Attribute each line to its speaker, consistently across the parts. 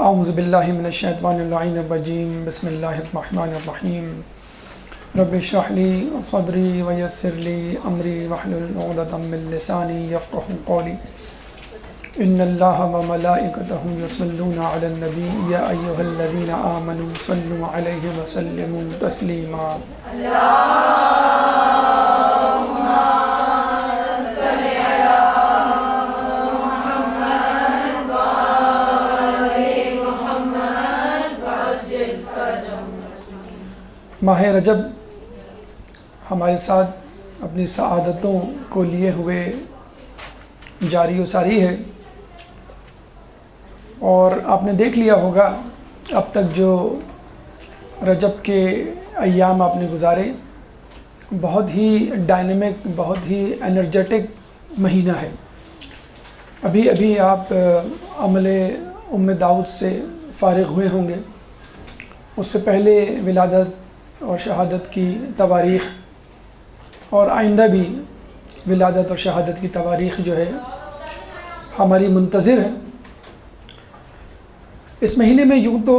Speaker 1: اعوذ باللہ من الشیطان اللعین الرجیم بسم اللہ الرحمن الرحیم رب اشرح لی صدری ویسر لی امری واحلل عقدۃ من لسانی یفقهوا قولی ان اللہ وملائکتہ یصلون علی النبی یا ایہا الذین آمنوا صلوا علیہ وسلموا تسلیما ماہ رجب ہمارے ساتھ اپنی سعادتوں کو لیے ہوئے جاری و ساری ہے، اور آپ نے دیکھ لیا ہوگا اب تک جو رجب کے ایام آپ نے گزارے، بہت ہی ڈائنامک، بہت ہی انرجیٹک مہینہ ہے۔ ابھی آپ عمل ام داؤد سے فارغ ہوئے ہوں گے۔ اس سے پہلے ولادت اور شہادت کی تواریخ، اور آئندہ بھی ولادت اور شہادت کی تواریخ جو ہے ہماری منتظر ہے۔ اس مہینے میں یوں تو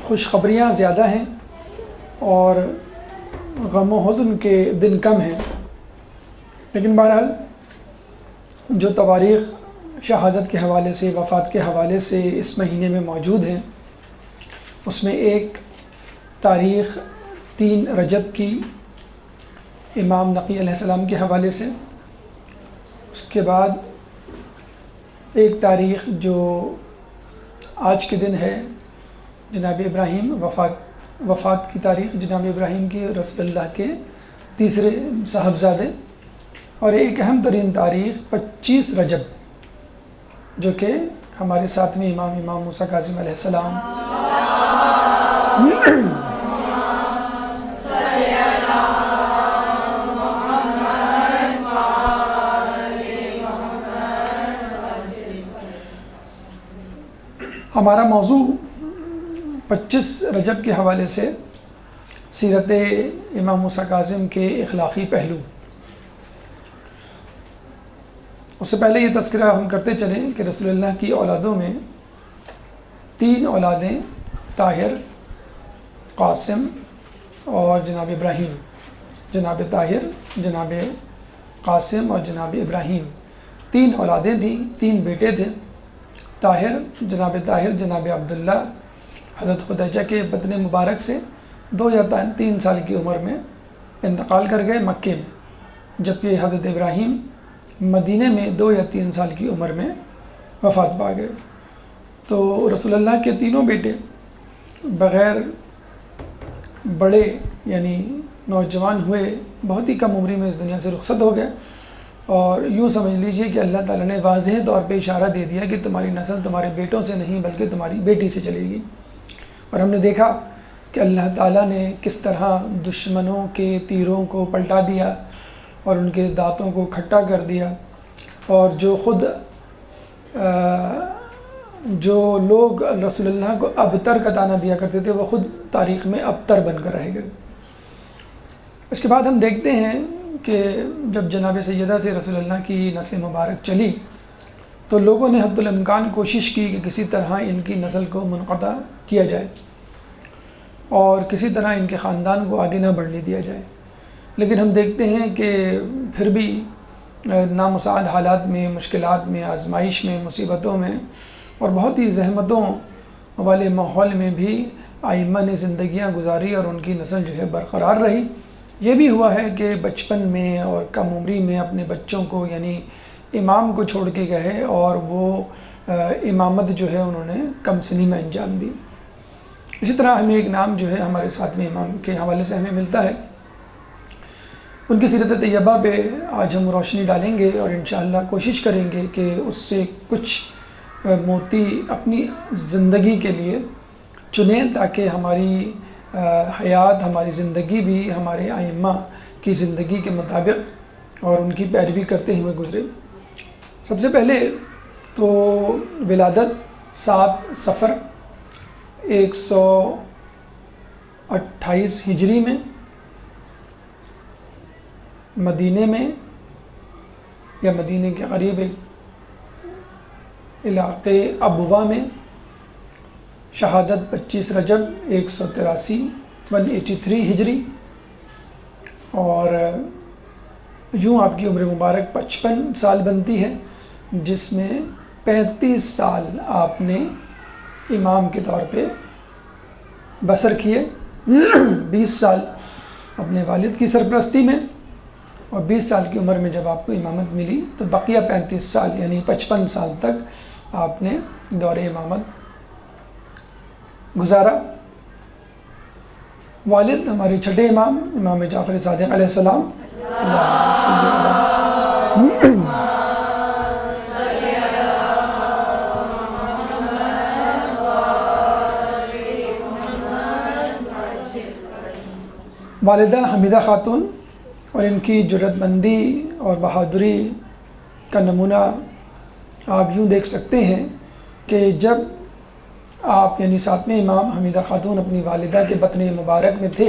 Speaker 1: خوشخبریاں زیادہ ہیں اور غم و حزن کے دن کم ہیں، لیکن بہرحال جو تواریخ شہادت کے حوالے سے، وفات کے حوالے سے اس مہینے میں موجود ہیں، اس میں ایک تاریخ 3 رجب کی امام نقی علیہ السلام کے حوالے سے، اس کے بعد ایک تاریخ جو آج کے دن ہے جناب ابراہیم، وفات کی تاریخ جناب ابراہیم کی، رسول اللہ کے تیسرے صاحبزادے، اور ایک اہم ترین تاریخ 25 رجب جو کہ ہمارے ساتھ میں امام موسیٰ کاظم علیہ السلام ہمارا موضوع 25 رجب کے حوالے سے سیرت امام موسیٰ کاظم کے اخلاقی پہلو۔ اس سے پہلے یہ تذکرہ ہم کرتے چلیں کہ رسول اللہ کی اولادوں میں 3 اولادیں، طاہر، قاسم اور جناب ابراہیم۔ جناب طاہر، جناب قاسم اور جناب ابراہیم 3 اولادیں تھیں، 3 بیٹے تھے۔ جناب طاہر جناب عبداللہ حضرت خدیجہ کے بطن مبارک سے 2 یا 3 سال کی عمر میں انتقال کر گئے مکے میں، جبکہ حضرت ابراہیم مدینے میں 2 یا 3 سال کی عمر میں وفات پا گئے۔ تو رسول اللہ کے تینوں بیٹے بغیر بڑے یعنی نوجوان ہوئے بہت ہی کم عمری میں اس دنیا سے رخصت ہو گئے، اور یوں سمجھ لیجئے کہ اللہ تعالیٰ نے واضح طور پہ اشارہ دے دیا کہ تمہاری نسل تمہارے بیٹوں سے نہیں بلکہ تمہاری بیٹی سے چلے گی۔ اور ہم نے دیکھا کہ اللہ تعالیٰ نے کس طرح دشمنوں کے تیروں کو پلٹا دیا اور ان کے دانتوں کو کھٹا کر دیا، اور جو لوگ رسول اللہ کو ابتر کا طعنہ دیا کرتے تھے وہ خود تاریخ میں ابتر بن کر رہ گئے۔ اس کے بعد ہم دیکھتے ہیں کہ جب جناب سیدہ سے رسول اللہ کی نسل مبارک چلی تو لوگوں نے حد الامکان کوشش کی کہ کسی طرح ان کی نسل کو منقطع کیا جائے اور کسی طرح ان کے خاندان کو آگے نہ بڑھنے دیا جائے، لیکن ہم دیکھتے ہیں کہ پھر بھی نامساعد حالات میں، مشکلات میں، آزمائش میں، مصیبتوں میں اور بہت ہی زحمتوں والے ماحول میں بھی ائمہ نے زندگیاں گزاری اور ان کی نسل جو ہے برقرار رہی۔ یہ بھی ہوا ہے کہ بچپن میں اور کم عمری میں اپنے بچوں کو یعنی امام کو چھوڑ کے گئے اور وہ امامت جو ہے انہوں نے کم سنی میں انجام دی۔ اسی طرح ہمیں ایک نام جو ہے ہمارے ساتھ میں امام کے حوالے سے ہمیں ملتا ہے، ان کی سیرت طیبہ پہ آج ہم روشنی ڈالیں گے اور انشاءاللہ کوشش کریں گے کہ اس سے کچھ موتی اپنی زندگی کے لیے چنیں تاکہ ہماری حیات، ہماری زندگی بھی ہمارے ائمہ کی زندگی کے مطابق اور ان کی پیروی کرتے ہوئے گزرے۔ سب سے پہلے تو ولادت 7 صفر 128 ہجری میں مدینے میں یا مدینے کے قریب ایک علاقے ابوا میں شہادت 25 رجب 183 ہجری، اور یوں آپ کی عمر مبارک 55 سال بنتی ہے، جس میں 35 سال آپ نے امام کے طور پہ بسر کیے، 20 سال اپنے والد کی سرپرستی میں، اور 20 سال کی عمر میں جب آپ کو امامت ملی تو بقیہ 35 سال یعنی 55 سال تک آپ نے دور امامت گزارا۔ والد ہمارے چھٹے امام، امام جعفر صادق علیہ السلام، والدہ حمیدہ خاتون، اور ان کی جرأت مندی اور بہادری کا نمونہ آپ یوں دیکھ سکتے ہیں کہ جب آپ یعنی 7ویں امام حمیدہ خاتون اپنی والدہ کے بطن مبارک میں تھے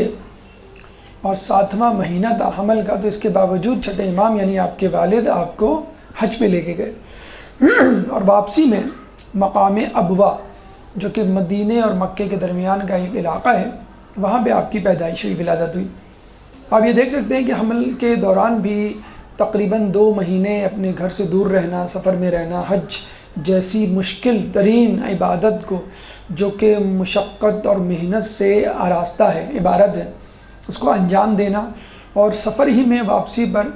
Speaker 1: اور 7واں مہینہ تھا حمل کا، تو اس کے باوجود چھٹے امام یعنی آپ کے والد آپ کو حج پہ لے کے گئے، اور واپسی میں مقام ابوا جو کہ مدینے اور مکے کے درمیان کا ایک علاقہ ہے، وہاں پہ آپ کی پیدائش ہوئی، ولادت ہوئی۔ آپ یہ دیکھ سکتے ہیں کہ حمل کے دوران بھی تقریباً 2 مہینے اپنے گھر سے دور رہنا، سفر میں رہنا، حج جیسی مشکل ترین عبادت کو جو کہ مشقت اور محنت سے آراستہ ہے، عبارت ہے، اس کو انجام دینا، اور سفر ہی میں واپسی پر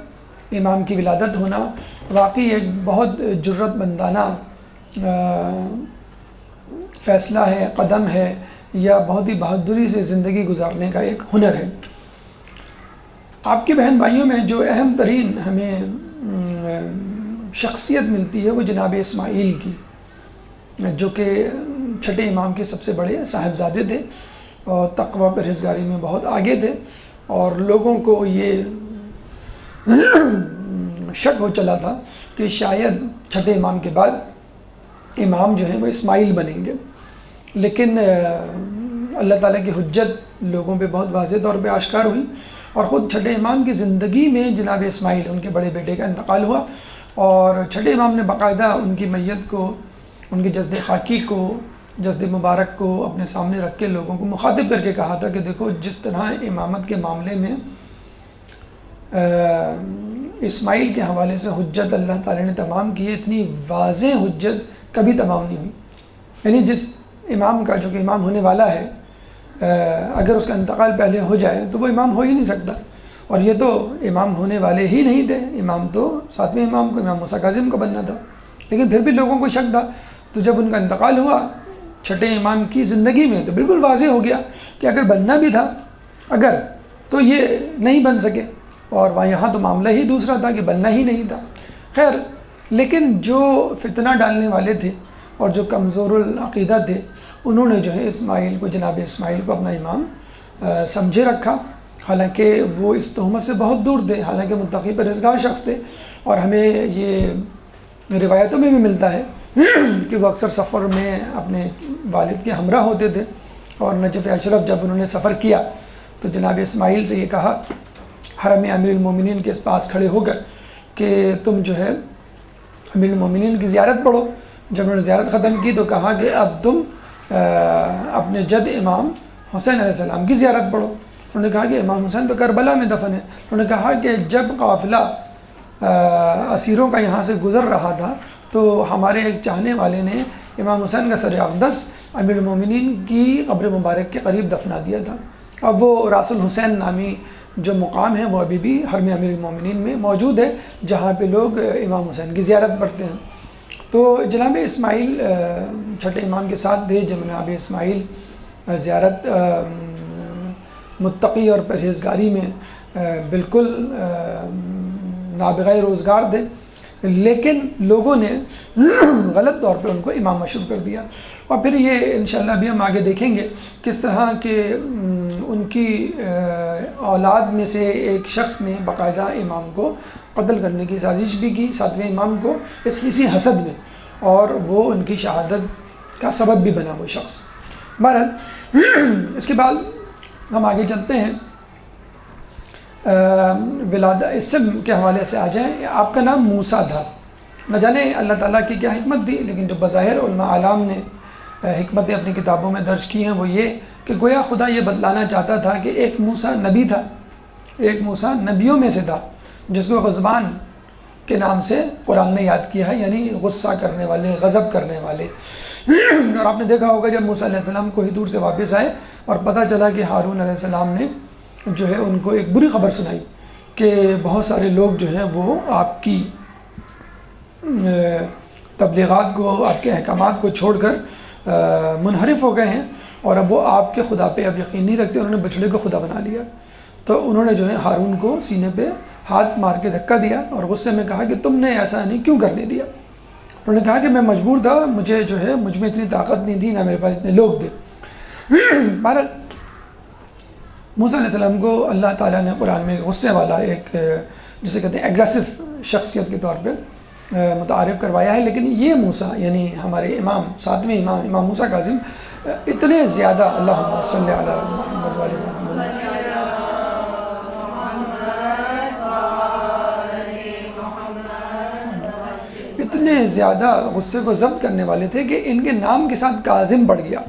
Speaker 1: امام کی ولادت ہونا، واقعی ایک بہت جرأت مندانہ فیصلہ ہے، قدم ہے، یا بہت ہی بہادری سے زندگی گزارنے کا ایک ہنر ہے۔ آپ کے بہن بھائیوں میں جو اہم ترین ہمیں شخصیت ملتی ہے وہ جناب اسماعیل کی، جو کہ چھٹے امام کے سب سے بڑے صاحبزادے تھے اور تقوی پرہیزگاری میں بہت آگے تھے، اور لوگوں کو یہ شک ہو چلا تھا کہ شاید چھٹے امام کے بعد امام جو ہیں وہ اسماعیل بنیں گے، لیکن اللہ تعالیٰ کی حجت لوگوں پہ بہت واضح طور پہ آشکار ہوئی، اور خود چھٹے امام کی زندگی میں جناب اسماعیل ان کے بڑے بیٹے کا انتقال ہوا، اور چھٹے امام نے باقاعدہ ان کی میت کو، ان کی جسد خاکی کو، جسد مبارک کو اپنے سامنے رکھ کے لوگوں کو مخاطب کر کے کہا تھا کہ دیکھو جس طرح امامت کے معاملے میں اسماعیل کے حوالے سے حجت اللہ تعالیٰ نے تمام کی ہے، اتنی واضح حجت کبھی تمام نہیں ہوئی، یعنی جس امام کا جو کہ امام ہونے والا ہے اگر اس کا انتقال پہلے ہو جائے تو وہ امام ہو ہی نہیں سکتا، اور یہ تو امام ہونے والے ہی نہیں تھے، امام تو 7ویں امام کو، امام موسیٰ کاظم کو بننا تھا، لیکن پھر بھی لوگوں کو شک تھا، تو جب ان کا انتقال ہوا چھٹے امام کی زندگی میں تو بالکل واضح ہو گیا کہ اگر بننا بھی تھا اگر تو یہ نہیں بن سکے، اور وہاں یہاں تو معاملہ ہی دوسرا تھا کہ بننا ہی نہیں تھا۔ خیر، لیکن جو فتنہ ڈالنے والے تھے اور جو کمزور العقیدہ تھے انہوں نے جو ہے اسماعیل کو، جناب اسماعیل کو اپنا امام سمجھے رکھا، حالانکہ وہ اس تہمت سے بہت دور تھے، حالانکہ متقی پرہیزگار شخص تھے، اور ہمیں یہ روایتوں میں بھی ملتا ہے کہ وہ اکثر سفر میں اپنے والد کے ہمراہ ہوتے تھے، اور نجف اشرف جب انہوں نے سفر کیا تو جناب اسماعیل سے یہ کہا حرم امیر المومنین کے پاس کھڑے ہو کر کہ تم جو ہے امیر المومنین کی زیارت پڑھو۔ جب انہوں نے زیارت ختم کی تو کہا کہ اب تم اپنے جد امام حسین علیہ السلام کی زیارت پڑھو۔ انہوں نے کہا کہ امام حسین تو کربلا میں دفن ہے۔ انہوں نے کہا کہ جب قافلہ اسیروں کا یہاں سے گزر رہا تھا تو ہمارے ایک چاہنے والے نے امام حسین کا سر اقدس امیر المومنین کی قبر مبارک کے قریب دفنا دیا تھا۔ اب وہ راس الحسین نامی جو مقام ہے وہ ابھی بھی حرم امیر المومنین میں موجود ہے، جہاں پہ لوگ امام حسین کی زیارت پڑھتے ہیں۔ تو جناب اسماعیل چھٹے امام کے ساتھ تھے، جناب اسماعیل زیارت متقی اور پرہیزگاری میں بالکل نابغہ روزگار تھے، لیکن لوگوں نے غلط طور پہ ان کو امام مشہور کر دیا، اور پھر یہ انشاءاللہ بھی ہم آگے دیکھیں گے کس طرح کہ ان کی اولاد میں سے ایک شخص نے باقاعدہ امام کو قتل کرنے کی سازش بھی کی، 7ویں امام کو، اسی حسد میں، اور وہ ان کی شہادت کا سبب بھی بنا وہ شخص۔ بہرحال اس کے بعد ہم آگے چلتے ہیں، ولادہ اسم کے حوالے سے آ جائیں۔ آپ کا نام موسیٰ تھا، نہ جانے اللہ تعالیٰ کی کیا حکمت تھی، لیکن جو بظاہر علماء اعلام نے حکمتیں اپنی کتابوں میں درج کی ہیں وہ یہ کہ گویا خدا یہ بتلانا چاہتا تھا کہ ایک موسیٰ نبی تھا، ایک موسیٰ نبیوں میں سے تھا جس کو غضبان کے نام سے قرآن نے یاد کیا ہے، یعنی غصہ کرنے والے، غضب کرنے والے۔ اور آپ نے دیکھا ہوگا جب موسیٰ علیہ السلام کوہ طور سے واپس آئے اور پتہ چلا کہ ہارون علیہ السلام نے جو ہے ان کو ایک بری خبر سنائی کہ بہت سارے لوگ جو ہیں وہ آپ کی تبلیغات کو، آپ کے احکامات کو چھوڑ کر منحرف ہو گئے ہیں اور اب وہ آپ کے خدا پہ اب یقین نہیں رکھتے، انہوں نے بچڑے کو خدا بنا لیا۔ تو انہوں نے جو ہے ہارون کو سینے پہ ہاتھ مار کے دھکا دیا اور غصے میں کہا کہ تم نے ایسا نہیں کیوں کرنے دیا؟ انہوں نے کہا کہ میں مجبور تھا، مجھے جو ہے مجھ میں اتنی طاقت نہیں تھی، نہ میرے پاس اتنے لوگ تھے۔ بہرحال موسیٰ علیہ السلام کو اللہ تعالیٰ نے قرآن میں غصے والا ایک جسے کہتے ہیں ایگریسو شخصیت کے طور پہ متعارف کروایا ہے، لیکن یہ موسیٰ یعنی ہمارے امام، ساتویں امام موسیٰ کاظم اتنے زیادہ اللہم صلی علی محمد وعلی محمد اتنے زیادہ غصے کو ضبط کرنے والے تھے کہ ان کے نام کے ساتھ کاظم پڑ گیا،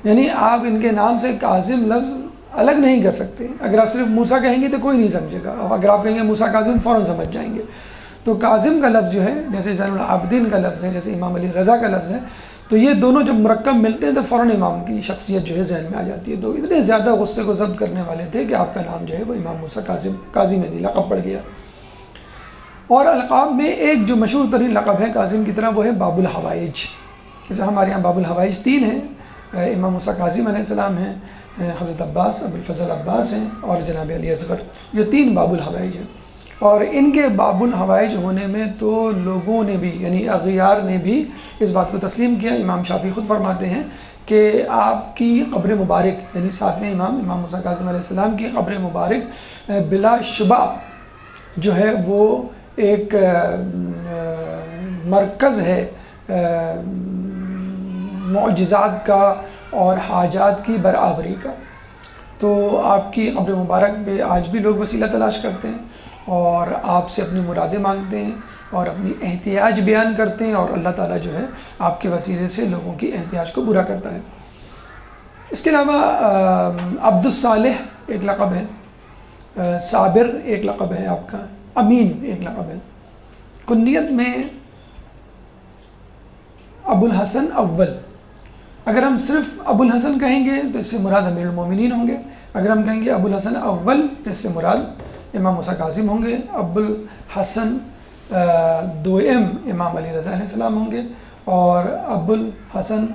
Speaker 1: یعنی آپ ان کے نام سے کاظم لفظ الگ نہیں کر سکتے۔ اگر آپ صرف موسیٰ کہیں گے تو کوئی نہیں سمجھے گا، اگر آپ کہیں گے موسیٰ کاظم فوراً سمجھ جائیں گے۔ تو کاظم کا لفظ جو ہے جیسے زین العابدین کا لفظ ہے، جیسے امام علی رضا کا لفظ ہے، تو یہ دونوں جب مرکب ملتے ہیں تو فوراً امام کی شخصیت جو ہے ذہن میں آ جاتی ہے۔ تو اتنے زیادہ غصے کو ضبط کرنے والے تھے کہ آپ کا نام جو ہے وہ امام موسیٰ کاظم یعنی لقب پڑ گیا۔ اور القاب میں ایک جو مشہور ترین لقب ہے کاظم کی طرح وہ ہے باب الحوائج۔ جیسے ہمارے یہاں باب الحوائج 3 ہیں، امام موسیٰ کاظم علیہ السلام ہیں، حضرت عباس ابو الفضل عباس ہیں اور جناب علی اصغر، یہ 3 باب الحوائج ہیں۔ اور ان کے باب الحوائج ہونے میں تو لوگوں نے بھی یعنی اغیار نے بھی اس بات کو تسلیم کیا۔ امام شافعی خود فرماتے ہیں کہ آپ کی قبر مبارک یعنی ساتویں امام موسیٰ کاظم علیہ السلام کی قبر مبارک بلا شبہ جو ہے وہ ایک مرکز ہے معجزات کا اور حاجات کی برآوری کا۔ تو آپ کی قبر مبارک پہ آج بھی لوگ وسیلہ تلاش کرتے ہیں اور آپ سے اپنی مرادیں مانگتے ہیں اور اپنی احتیاج بیان کرتے ہیں، اور اللہ تعالیٰ جو ہے آپ کے وسیلے سے لوگوں کی احتیاج کو پورا کرتا ہے۔ اس کے علاوہ عبد الصالح ایک لقب ہے، صابر ایک لقب ہے آپ کا، امین ایک لقب ہے۔ کنیت میں ابو الحسن اول، اگر ہم صرف ابو الحسن کہیں گے تو اس سے مراد امیر المومنین ہوں گے، اگر ہم کہیں گے ابو الحسن اول تو اس سے مراد امام موسیٰ کاظم ہوں گے، ابو الحسن دوئم امام علی رضا علیہ السلام ہوں گے، اور ابو الحسن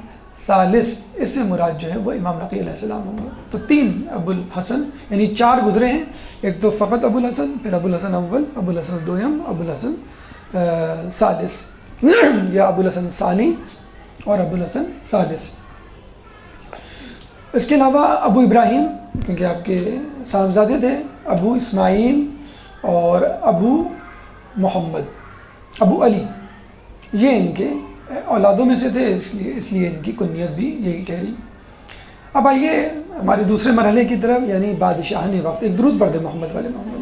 Speaker 1: ثالث اس سے مراد جو ہے وہ امام نقی علیہ السلام ہوں گے۔ تو 3 ابو الحسن یعنی 4 گزرے ہیں، ایک تو فقط ابو الحسن، پھر ابو الحسن اول، ابو الحسن دوئم، ابو الحسن ثالث یا ابو الحسن ثانی اور ابو الحسن ثالث۔ اس کے علاوہ ابو ابراہیم کیونکہ آپ کے صاحبزادے تھے، ابو اسماعیل اور ابو محمد، ابو علی، یہ ان کے اولادوں میں سے تھے، اس لیے ان کی کنیت بھی یہی ٹھہری۔ اب آئیے ہمارے دوسرے مرحلے کی طرف یعنی بادشاہان وقت۔ ایک درود پڑھ دیں محمد والے محمد۔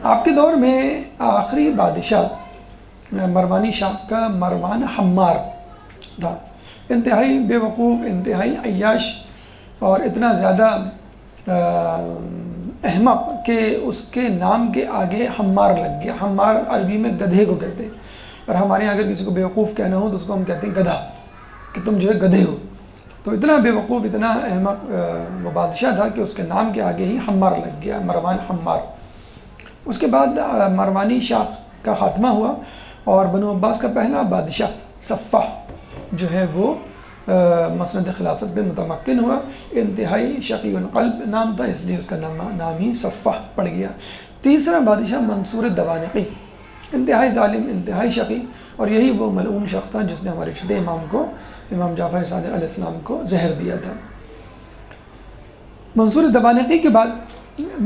Speaker 1: آپ کے دور میں آخری بادشاہ مروانی شاہ کا مروان حمار تھا، انتہائی بے وقوف، انتہائی عیاش اور اتنا زیادہ احمق کہ اس کے نام کے آگے حمار لگ گیا۔ حمار عربی میں گدھے کو کہتے ہیں، اور ہمارے یہاں اگر کسی کو بیوقوف کہنا ہو تو اس کو ہم کہتے ہیں گدھا، کہ تم جو ہے گدھے ہو۔ تو اتنا بے وقوف، اتنا احمق وہ بادشاہ تھا کہ اس کے نام کے آگے ہی حمار لگ گیا، مروان حمار۔ اس کے بعد مروانی شاہ کا خاتمہ ہوا اور بنو عباس کا پہلا بادشاہ صفح جو ہے وہ مسند خلافت پہ متمکن ہوا۔ انتہائی شقی القلب نام تھا، اس لیے اس کا نام ہی صفح پڑ گیا۔ تیسرا بادشاہ منصور الدوانقی، انتہائی ظالم، انتہائی شقی، اور یہی وہ ملعون شخص تھا جس نے ہمارے چھٹے امام کو، امام جعفر صادق علیہ السلام کو زہر دیا تھا۔ منصور الدوانقی کے بعد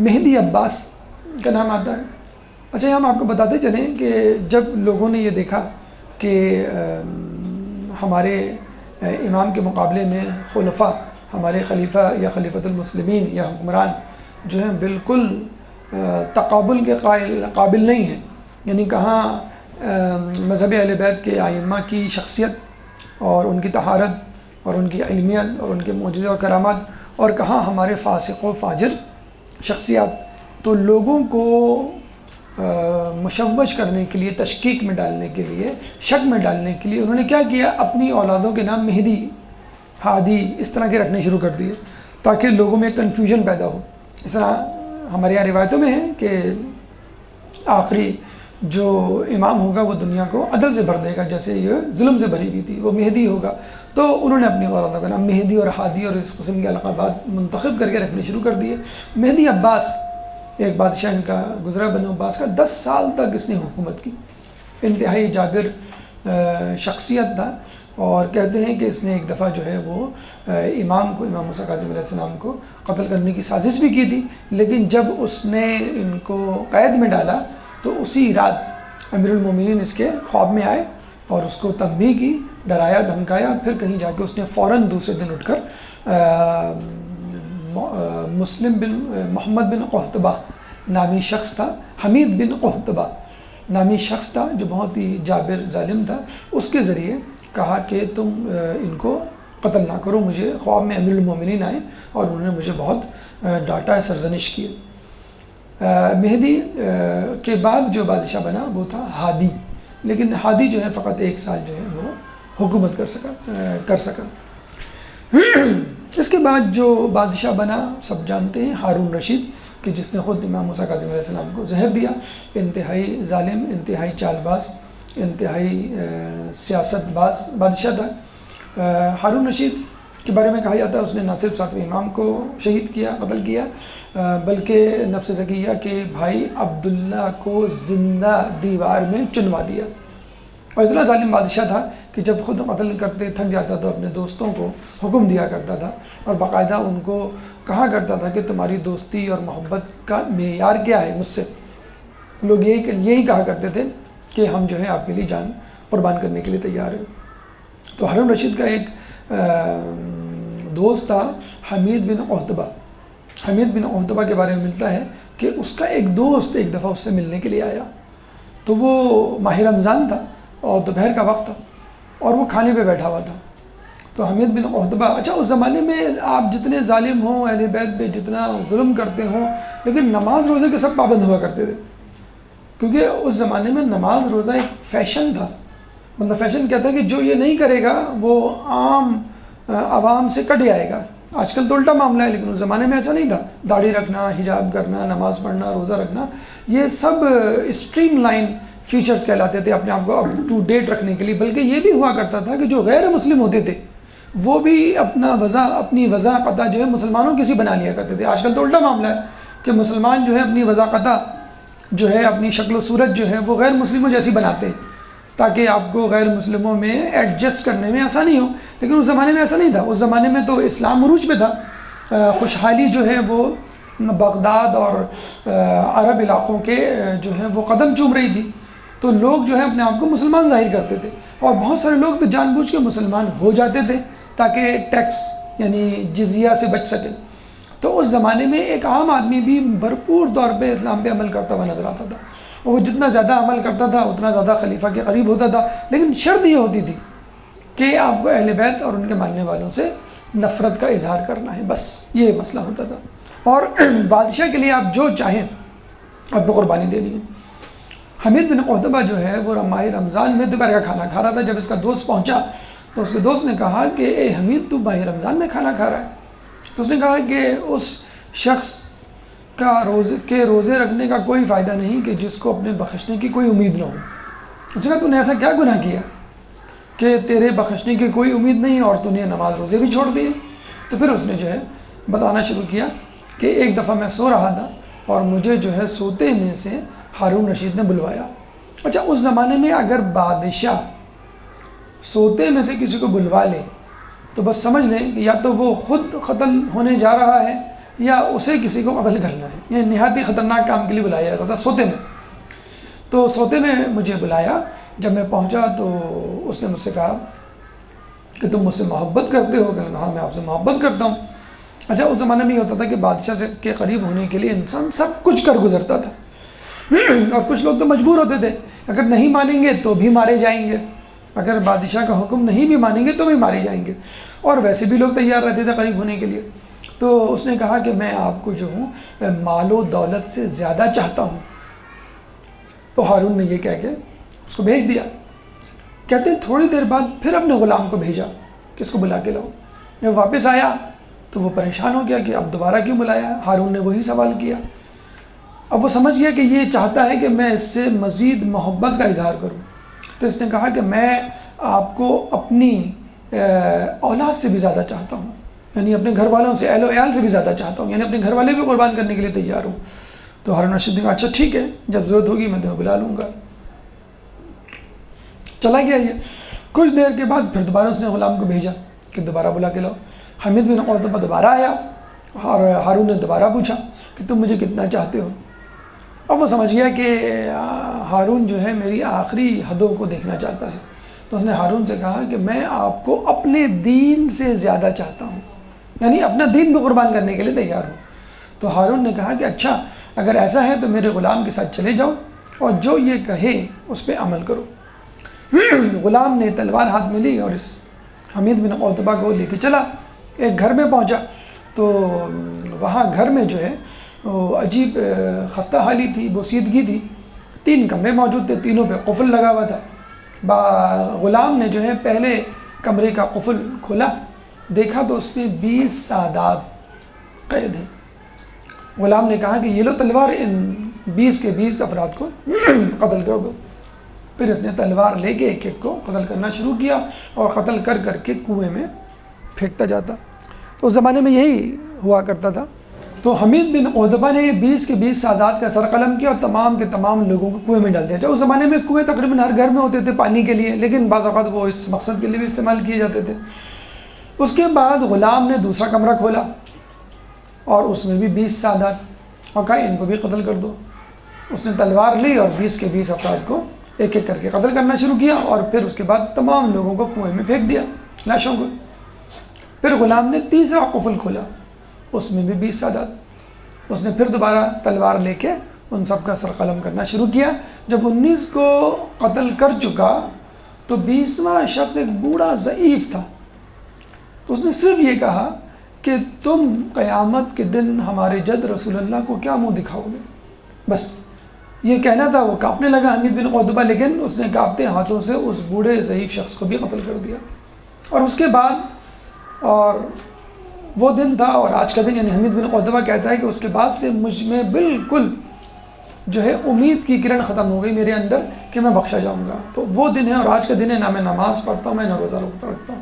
Speaker 1: مہدی عباس کا نام آتا ہے۔ اچھا ہم آپ کو بتاتے چلیں کہ جب لوگوں نے یہ دیکھا کہ ہمارے امام کے مقابلے میں خلفاء ہمارے خلیفہ یا خلیفۃ المسلمین یا حکمران جو ہیں بالکل تقابل کے قابل نہیں ہیں، یعنی کہاں مذہب اہل بیت کے ائمہ کی شخصیت اور ان کی طہارت اور ان کی علمیت اور ان کے معجزے اور کرامات، اور کہاں ہمارے فاسق و فاجر شخصیات۔ تو لوگوں کو مشوش کرنے کے لیے، تشکیک میں ڈالنے کے لیے، شک میں ڈالنے کے لیے انہوں نے کیا کیا، اپنی اولادوں کے نام مہدی، ہادی اس طرح کے رکھنے شروع کر دیے تاکہ لوگوں میں کنفیوژن پیدا ہو۔ اس طرح ہمارے یہاں روایتوں میں ہے کہ آخری جو امام ہوگا وہ دنیا کو عدل سے بھر دے گا، جیسے یہ ظلم سے بھری ہوئی تھی، وہ مہدی ہوگا۔ تو انہوں نے اپنی اولادوں کا نام مہدی اور ہادی اور اس قسم کے القابات منتخب کر کے رکھنے شروع کر دیے۔ مہدی عباس ایک بادشاہ ان کا گزرا، بنو عباس کا، 10 سال تک اس نے حکومت کی، انتہائی جابر شخصیت تھا، اور کہتے ہیں کہ اس نے ایک دفعہ جو ہے وہ امام موسیٰ کاظم علیہ السلام کو قتل کرنے کی سازش بھی کی تھی، لیکن جب اس نے ان کو قید میں ڈالا تو اسی رات امیر المومنین اس کے خواب میں آئے اور اس کو تنبیہ کی، ڈرایا دھمکایا، پھر کہیں جا کے اس نے فوراً دوسرے دن اٹھ کر مسلم بن محمد بن قحطبہ نامی شخص تھا، حمید بن قحطبہ نامی شخص تھا جو بہت ہی جابر ظالم تھا، اس کے ذریعے کہا کہ تم ان کو قتل نہ کرو۔ مجھے خواب میں امیر المومنین آئے اور انہوں نے مجھے بہت ڈانٹا، سرزنش کی۔ مہدی کے بعد جو بادشاہ بنا وہ تھا ہادی، لیکن ہادی جو ہے فقط 1 سال جو ہے وہ حکومت کر سکا۔ اس کے بعد جو بادشاہ بنا سب جانتے ہیں، ہارون رشید، کہ جس نے خود امام موسیٰ کاظم علیہ السلام کو زہر دیا۔ انتہائی ظالم، انتہائی چال باز، انتہائی سیاست باز بادشاہ تھا۔ ہارون رشید کے بارے میں کہا جاتا ہے اس نے نہ صرف 7ویں امام کو شہید کیا، قتل کیا، بلکہ نفس زکیہ کے بھائی عبداللہ کو زندہ دیوار میں چنوا دیا۔ اور اتنا ظالم بادشاہ تھا کہ جب خود قتل کرتے تھک جاتا تو اپنے دوستوں کو حکم دیا کرتا تھا، اور باقاعدہ ان کو کہا کرتا تھا کہ تمہاری دوستی اور محبت کا معیار کیا ہے مجھ سے۔ لوگ یہی کہا کرتے تھے کہ ہم جو ہے آپ کے لیے جان قربان کرنے کے لیے تیار ہیں۔ تو ہارون رشید کا ایک دوست تھا حمید بن قحطبہ۔ حمید بن قحطبہ کے بارے میں ملتا ہے کہ اس کا ایک دوست ایک دفعہ اس سے ملنے کے لیے آیا، تو وہ ماہ رمضان تھا اور دوپہر کا وقت تھا اور وہ کھانے پہ بیٹھا ہوا تھا۔ تو حمید بن قحطبہ، اچھا اس زمانے میں آپ جتنے ظالم ہوں، اہل بیت پہ جتنا ظلم کرتے ہوں، لیکن نماز روزے کے سب پابند ہوا کرتے تھے، کیونکہ اس زمانے میں نماز روزہ ایک فیشن تھا۔ مطلب فیشن کیا تھا کہ جو یہ نہیں کرے گا وہ عام عوام سے کٹ جائے گا۔ آج کل تو الٹا معاملہ ہے، لیکن اس زمانے میں ایسا نہیں تھا۔ داڑھی رکھنا، حجاب کرنا، نماز پڑھنا، روزہ رکھنا، یہ سب اسٹریم لائن فیچرز کہلاتے تھے اپنے آپ کو اپ ٹو ڈیٹ رکھنے کے لیے۔ بلکہ یہ بھی ہوا کرتا تھا کہ جو غیر مسلم ہوتے تھے وہ بھی اپنی وضاقتہ جو ہے مسلمانوں کی سی بنا لیا کرتے تھے۔ آج کل تو الٹا معاملہ ہے کہ مسلمان جو ہے اپنی وضاقتہ جو ہے، اپنی شکل و صورت جو ہے وہ غیر مسلموں جیسی بناتے ہیں تاکہ آپ کو غیر مسلموں میں ایڈجسٹ کرنے میں آسانی ہو، لیکن اس زمانے میں ایسا نہیں تھا۔ اس زمانے میں تو اسلام عروج پہ تھا، خوشحالی جو ہے وہ بغداد اور عرب علاقوں کے جو ہے وہ قدم چوم رہی تھی، تو لوگ جو ہے اپنے آپ کو مسلمان ظاہر کرتے تھے، اور بہت سارے لوگ تو جان بوجھ کے مسلمان ہو جاتے تھے تاکہ ٹیکس یعنی جزیہ سے بچ سکے۔ تو اس زمانے میں ایک عام آدمی بھی بھرپور طور پہ اسلام پہ عمل کرتا ہوا نظر آتا تھا، اور وہ جتنا زیادہ عمل کرتا تھا اتنا زیادہ خلیفہ کے قریب ہوتا تھا، لیکن شرط یہ ہوتی تھی کہ آپ کو اہل بیت اور ان کے ماننے والوں سے نفرت کا اظہار کرنا ہے، بس یہ مسئلہ ہوتا تھا۔ اور بادشاہ کے لیے آپ جو چاہیں آپ کو قربانی دینی ہے۔ حمید بن قحطبہ جو ہے وہ ماہ رمضان میں دوپہر کا کھانا کھا رہا تھا۔ جب اس کا دوست پہنچا تو اس کے دوست نے کہا کہ اے حمید، تو ماہ رمضان میں کھانا کھا رہا ہے؟ تو اس نے کہا کہ اس شخص کا روزے رکھنے کا کوئی فائدہ نہیں کہ جس کو اپنے بخشنے کی کوئی امید نہ ہو۔ اس نے کہا تو نے ایسا کیا گناہ کیا کہ تیرے بخشنے کی کوئی امید نہیں اور تو نے نماز روزے بھی چھوڑ دیے؟ تو پھر اس نے جو ہے بتانا شروع کیا کہ ایک دفعہ میں سو رہا تھا اور مجھے جو ہے سوتے میں سے ہارون رشید نے بلوایا۔ اچھا اس زمانے میں اگر بادشاہ سوتے میں سے کسی کو بلوا لے تو بس سمجھ لیں کہ یا تو وہ خود قتل ہونے جا رہا ہے یا اسے کسی کو قتل کرنا ہے۔ یہ نہایت خطرناک کام کے لیے بلایا جاتا تھا سوتے میں۔ تو سوتے میں مجھے بلایا، جب میں پہنچا تو اس نے مجھ سے کہا کہ تم مجھ سے محبت کرتے ہو؟ کہ ہاں میں آپ سے محبت کرتا ہوں۔ اچھا اس زمانے میں یہ ہوتا تھا کہ بادشاہ سے کے قریب ہونے کے لیے انسان سب کچھ کر گزرتا تھا، اور کچھ لوگ تو مجبور ہوتے تھے، اگر نہیں مانیں گے تو بھی مارے جائیں گے، اگر بادشاہ کا حکم نہیں بھی مانیں گے تو بھی مارے جائیں گے، اور ویسے بھی لوگ تیار رہتے تھے قریب ہونے کے لیے۔ تو اس نے کہا کہ میں آپ کو جو ہوں مال و دولت سے زیادہ چاہتا ہوں۔ تو ہارون نے یہ کہہ کے اس کو بھیج دیا۔ کہتے ہیں تھوڑی دیر بعد پھر اپنے غلام کو بھیجا کہ اس کو بلا کے لاؤ۔ جب واپس آیا تو وہ پریشان ہو گیا کہ اب دوبارہ کیوں بلایا؟ ہارون نے وہی سوال کیا۔ اب وہ سمجھ گیا کہ یہ چاہتا ہے کہ میں اس سے مزید محبت کا اظہار کروں، تو اس نے کہا کہ میں آپ کو اپنی اولاد سے بھی زیادہ چاہتا ہوں، یعنی اپنے گھر والوں سے، اہل و عیال سے بھی زیادہ چاہتا ہوں، یعنی اپنے گھر والے بھی قربان کرنے کے لیے تیار ہوں۔ تو ہارون رشید نے کہا اچھا ٹھیک ہے، جب ضرورت ہوگی میں تمہیں بلا لوں گا۔ چلا گیا یہ۔ کچھ دیر کے بعد پھر دوبارہ اس نے غلام کو بھیجا کہ دوبارہ بلا کے لاؤ۔ حمید بن عتبہ دوبارہ آیا اور ہارون نے دوبارہ پوچھا کہ تم مجھے کتنا چاہتے ہو؟ اب وہ سمجھ گیا کہ ہارون جو ہے میری آخری حدوں کو دیکھنا چاہتا ہے، تو اس نے ہارون سے کہا کہ میں آپ کو اپنے دین سے زیادہ چاہتا ہوں، یعنی اپنا دین بھی قربان کرنے کے لیے تیار ہوں۔ تو ہارون نے کہا کہ اچھا اگر ایسا ہے تو میرے غلام کے ساتھ چلے جاؤ اور جو یہ کہے اس پہ عمل کرو۔ غلام نے تلوار ہاتھ میں لی اور اس حمید بن عتبہ کو لے کے چلا۔ ایک گھر میں پہنچا تو وہاں گھر میں جو ہے وہ عجیب خستہ حالی تھی، بوسیدگی تھی۔ 3 کمرے موجود تھے، تینوں پہ قفل لگا ہوا تھا۔ غلام نے جو ہے پہلے کمرے کا قفل کھولا، دیکھا تو اس میں 20 سادات قید ہیں۔ غلام نے کہا کہ یہ لو تلوار، ان 20 کے 20 افراد کو قتل کر دو۔ پھر اس نے تلوار لے کے ایک ایک کو قتل کرنا شروع کیا اور قتل کر کر کے کنویں میں پھینکتا جاتا۔ تو اس زمانے میں یہی ہوا کرتا تھا۔ تو حمید بن عتبہ نے 20 کے 20 سادات کا سر قلم کیا اور تمام کے تمام لوگوں کو کنویں میں ڈال دیا۔ اس زمانے میں کنویں تقریباً ہر گھر میں ہوتے تھے پانی کے لیے، لیکن بعض اوقات وہ اس مقصد کے لیے بھی استعمال کیے جاتے تھے۔ اس کے بعد غلام نے دوسرا کمرہ کھولا اور اس میں بھی 20 سادات، اور کہا ان کو بھی قتل کر دو۔ اس نے تلوار لی اور 20 کے 20 افراد کو ایک ایک کر کے قتل کرنا شروع کیا، اور پھر اس کے بعد تمام لوگوں کو کنویں میں پھینک دیا، لاشوں کو۔ پھر غلام نے تیسرا قفل کھولا، اس میں بھی 20 سادات۔ اس نے پھر دوبارہ تلوار لے کے ان سب کا سر قلم کرنا شروع کیا۔ جب 19 کو قتل کر چکا تو 20واں شخص ایک بوڑھا ضعیف تھا۔ اس نے صرف یہ کہا کہ تم قیامت کے دن ہمارے جد رسول اللہ کو کیا منہ دکھاؤ گے؟ بس یہ کہنا تھا۔ وہ کانپنے لگا حمید بن عتبہ، لیکن اس نے کانپتے ہاتھوں سے اس بوڑھے ضعیف شخص کو بھی قتل کر دیا۔ اور اس کے بعد، اور وہ دن تھا اور آج کا دن، یعنی حمید بن عتبہ کہتا ہے کہ اس کے بعد سے مجھ میں بالکل جو ہے امید کی کرن ختم ہو گئی میرے اندر کہ میں بخشا جاؤں گا۔ تو وہ دن ہے اور آج کا دن ہے، نہ میں نماز پڑھتا ہوں، میں نہ روزہ رکھتا ہوں۔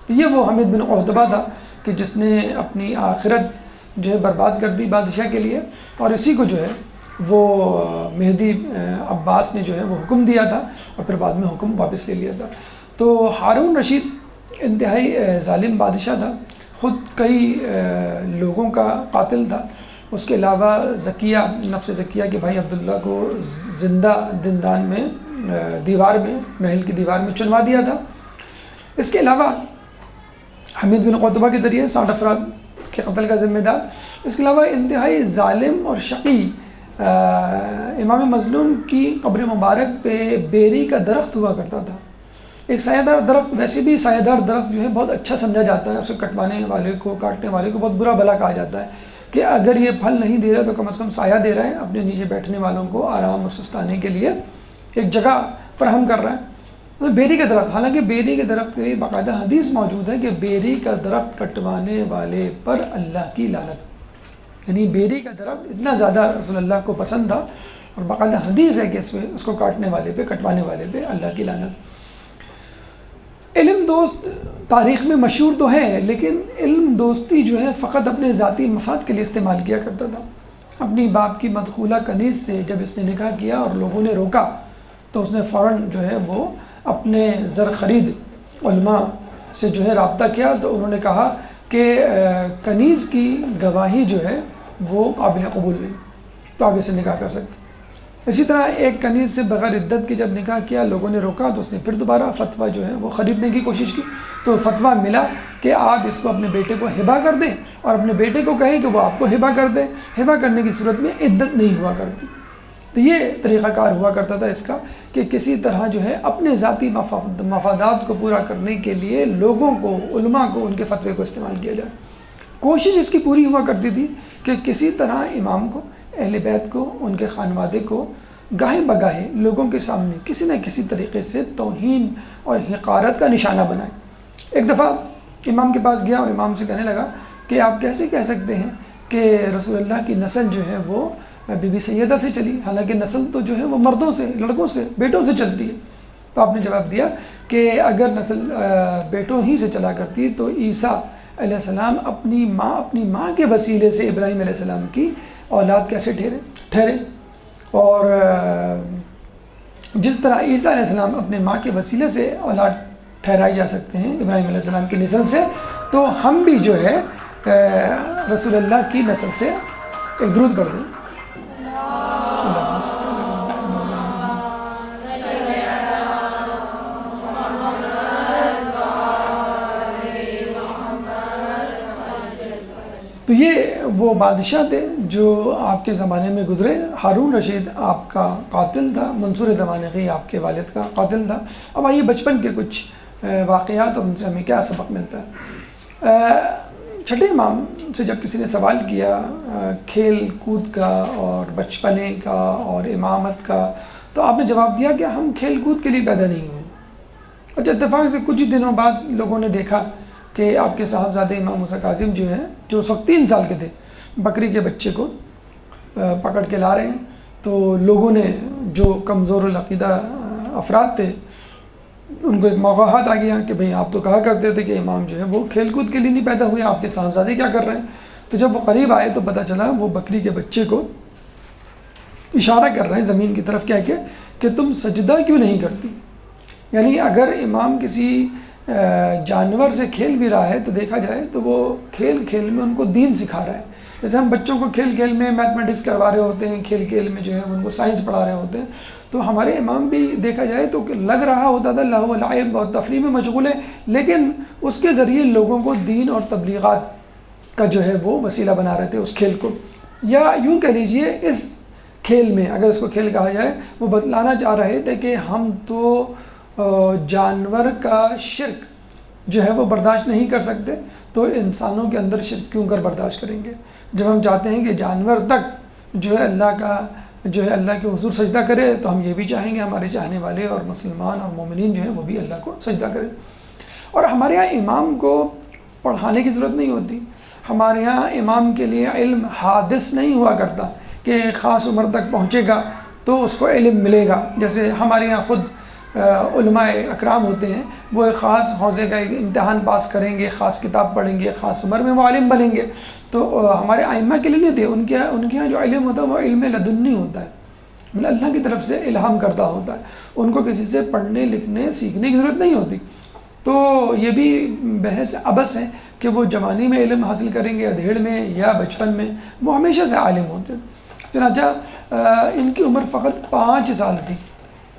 Speaker 1: تو یہ وہ حمید بن عتبہ تھا کہ جس نے اپنی آخرت جو ہے برباد کر دی بادشاہ کے لیے، اور اسی کو جو ہے وہ مہدی عباس نے جو ہے وہ حکم دیا تھا اور پھر بعد میں حکم واپس لے لیا تھا۔ تو ہارون رشید انتہائی ظالم بادشاہ تھا، خود کئی لوگوں کا قاتل تھا۔ اس کے علاوہ زکیہ، نفس زکیہ کے بھائی عبداللہ کو زندہ زندان میں، دیوار میں، محل کی دیوار میں چنوا دیا تھا۔ اس کے علاوہ حمید بن عتبہ کے ذریعے 60 افراد کے قتل کا ذمہ دار۔ اس کے علاوہ انتہائی ظالم اور شقی امام مظلوم کی قبر مبارک پہ بیری کا درخت ہوا کرتا تھا، ایک سایہ دار درخت۔ ویسے بھی سایہ دار درخت جو ہے بہت اچھا سمجھا جاتا ہے، اسے کٹوانے والے کو، کاٹنے والے کو بہت برا بھلا کہا جاتا ہے کہ اگر یہ پھل نہیں دے رہا تو کم از کم سایہ دے رہا ہے، اپنے نیچے بیٹھنے والوں کو آرام اور سستانے کے لیے ایک جگہ فراہم کر رہا ہے۔ بیری کا درخت، حالانکہ بیری کے درخت کی باقاعدہ حدیث موجود ہے کہ بیری کا درخت کٹوانے والے پر اللہ کی لعنت، یعنی بیری کا درخت اتنا زیادہ رسول اللہ کو پسند تھا، اور باقاعدہ حدیث ہے کہ اس کو کاٹنے والے پہ، کٹوانے والے پہ اللہ کی لعنت۔ علم دوست تاریخ میں مشہور تو ہے، لیکن علم دوستی جو ہے فقط اپنے ذاتی مفاد کے لیے استعمال کیا کرتا تھا۔ اپنی باپ کی مدخولہ کنیز سے جب اس نے نکاح کیا اور لوگوں نے روکا تو اس نے فوراً جو ہے وہ اپنے زر خرید علماء سے جو ہے رابطہ کیا، تو انہوں نے کہا کہ کنیز کی گواہی جو ہے وہ قابل قبول نہیں، تو آپ اسے نکاح کر سکتے۔ اسی طرح ایک کنیز سے بغیر عدت کے جب نکاح کیا، لوگوں نے روکا تو اس نے پھر دوبارہ فتویٰ جو ہے وہ خریدنے کی کوشش کی، تو فتویٰ ملا کہ آپ اس کو اپنے بیٹے کو ہبہ کر دیں اور اپنے بیٹے کو کہیں کہ وہ آپ کو ہبہ کر دیں، ہبہ کرنے کی صورت میں عدت نہیں ہوا کرتی۔ تو یہ طریقہ کار ہوا کرتا تھا اس کا کہ کسی طرح جو ہے اپنے ذاتی مفادات کو پورا کرنے کے لیے لوگوں کو، علماء کو، ان کے فتوے کو استعمال کیا جائے۔ کوشش اس کی پوری ہوا کرتی تھی کہ کسی طرح امام کو، اہل بیت کو، ان کے خانوادے کو گاہے بگاہے لوگوں کے سامنے کسی نہ کسی طریقے سے توہین اور حقارت کا نشانہ بنائے۔ ایک دفعہ امام کے پاس گیا اور امام سے کہنے لگا کہ آپ کیسے کہہ سکتے ہیں کہ رسول اللہ کی نسل جو ہے وہ بی بی سیدہ سے چلی، حالانکہ نسل تو جو ہے وہ مردوں سے، لڑکوں سے، بیٹوں سے چلتی ہے۔ تو آپ نے جواب دیا کہ اگر نسل بیٹوں ہی سے چلا کرتی تو عیسیٰ علیہ السلام اپنی ماں کے وسیلے سے ابراہیم علیہ السلام کی اولاد کیسے ٹھہرے، اور جس طرح عیسیٰ علیہ السلام اپنے ماں کے وسیلے سے اولاد ٹھہرائے جا سکتے ہیں ابراہیم علیہ السلام کی نسل سے، تو ہم بھی جو ہے رسول اللہ کی نسل سے ایک درود پڑھ دیں۔ تو یہ وہ بادشاہ تھے جو آپ کے زمانے میں گزرے۔ ہارون رشید آپ کا قاتل تھا، منصور دمانقی آپ کے والد کا قاتل تھا۔ اب آئیے بچپن کے کچھ واقعات اور ان سے ہمیں کیا سبق ملتا ہے۔ چھٹے امام سے جب کسی نے سوال کیا کھیل کود کا اور بچپنے کا اور امامت کا، تو آپ نے جواب دیا کہ ہم کھیل کود کے لیے پیدا نہیں ہوئے۔ اچھا، اتفاق سے کچھ ہی دنوں بعد لوگوں نے دیکھا کہ آپ کے صاحبزادے امام موسیٰ کاظم جو ہیں، جو اس وقت 3 سال کے تھے، بکری کے بچے کو پکڑ کے لا رہے ہیں۔ تو لوگوں نے، جو کمزور العقیدہ افراد تھے، ان کو ایک موقع ہاتھ آ گیا کہ بھئی آپ تو کہا کرتے تھے کہ امام جو ہے وہ کھیل کود کے لیے نہیں پیدا ہوئے، آپ کے صاحبزادے کیا کر رہے ہیں؟ تو جب وہ قریب آئے تو پتہ چلا وہ بکری کے بچے کو اشارہ کر رہے ہیں زمین کی طرف، کہہ کے کہ تم سجدہ کیوں نہیں کرتی؟ یعنی اگر امام کسی جانور سے کھیل بھی رہا ہے تو دیکھا جائے تو وہ کھیل میں ان کو دین سکھا رہا ہے۔ جیسے ہم بچوں کو کھیل میں میتھمیٹکس کروا رہے ہوتے ہیں، کھیل میں جو ہے ان کو سائنس پڑھا رہے ہوتے ہیں، تو ہمارے امام بھی دیکھا جائے تو لگ رہا ہوتا تھا لہو و لعب اور تفریح میں مشغول ہے، لیکن اس کے ذریعے لوگوں کو دین اور تبلیغات کا جو ہے وہ وسیلہ بنا رہے تھے اس کھیل کو۔ یا یوں کہہ لیجئے اس کھیل میں، اگر اس کو کھیل کہا جائے، وہ بتلانا چاہ رہے تھے کہ ہم تو جانور کا شرک جو ہے وہ برداشت نہیں کر سکتے، تو انسانوں کے اندر شرک کیوں کر برداشت کریں گے؟ جب ہم چاہتے ہیں کہ جانور تک جو ہے اللہ کے حضور سجدہ کرے، تو ہم یہ بھی چاہیں گے ہمارے چاہنے والے اور مسلمان اور مومنین جو ہیں وہ بھی اللہ کو سجدہ کریں۔ اور ہمارے یہاں امام کو پڑھانے کی ضرورت نہیں ہوتی، ہمارے یہاں امام کے لیے علم حادث نہیں ہوا کرتا کہ خاص عمر تک پہنچے گا تو اس کو علم ملے گا۔ جیسے ہمارے یہاں خود علماء اکرام ہوتے ہیں، وہ ایک خاص حوزے کا ایک امتحان پاس کریں گے، خاص کتاب پڑھیں گے، خاص عمر میں وہ عالم بنیں گے۔ تو ہمارے ائمہ کے لیے نہیں ہوتے، ان کے یہاں جو علم ہوتا ہے وہ علم لدنی ہوتا ہے، مطلب اللہ کی طرف سے الہام کردہ ہوتا ہے، ان کو کسی سے پڑھنے لکھنے سیکھنے کی ضرورت نہیں ہوتی۔ تو یہ بھی بحث عبث ہے کہ وہ جوانی میں علم حاصل کریں گے، ادھیڑ میں یا بچپن میں، وہ ہمیشہ سے عالم ہوتے ہیں۔ چنانچہ ان کی عمر فقط 5 سال تھی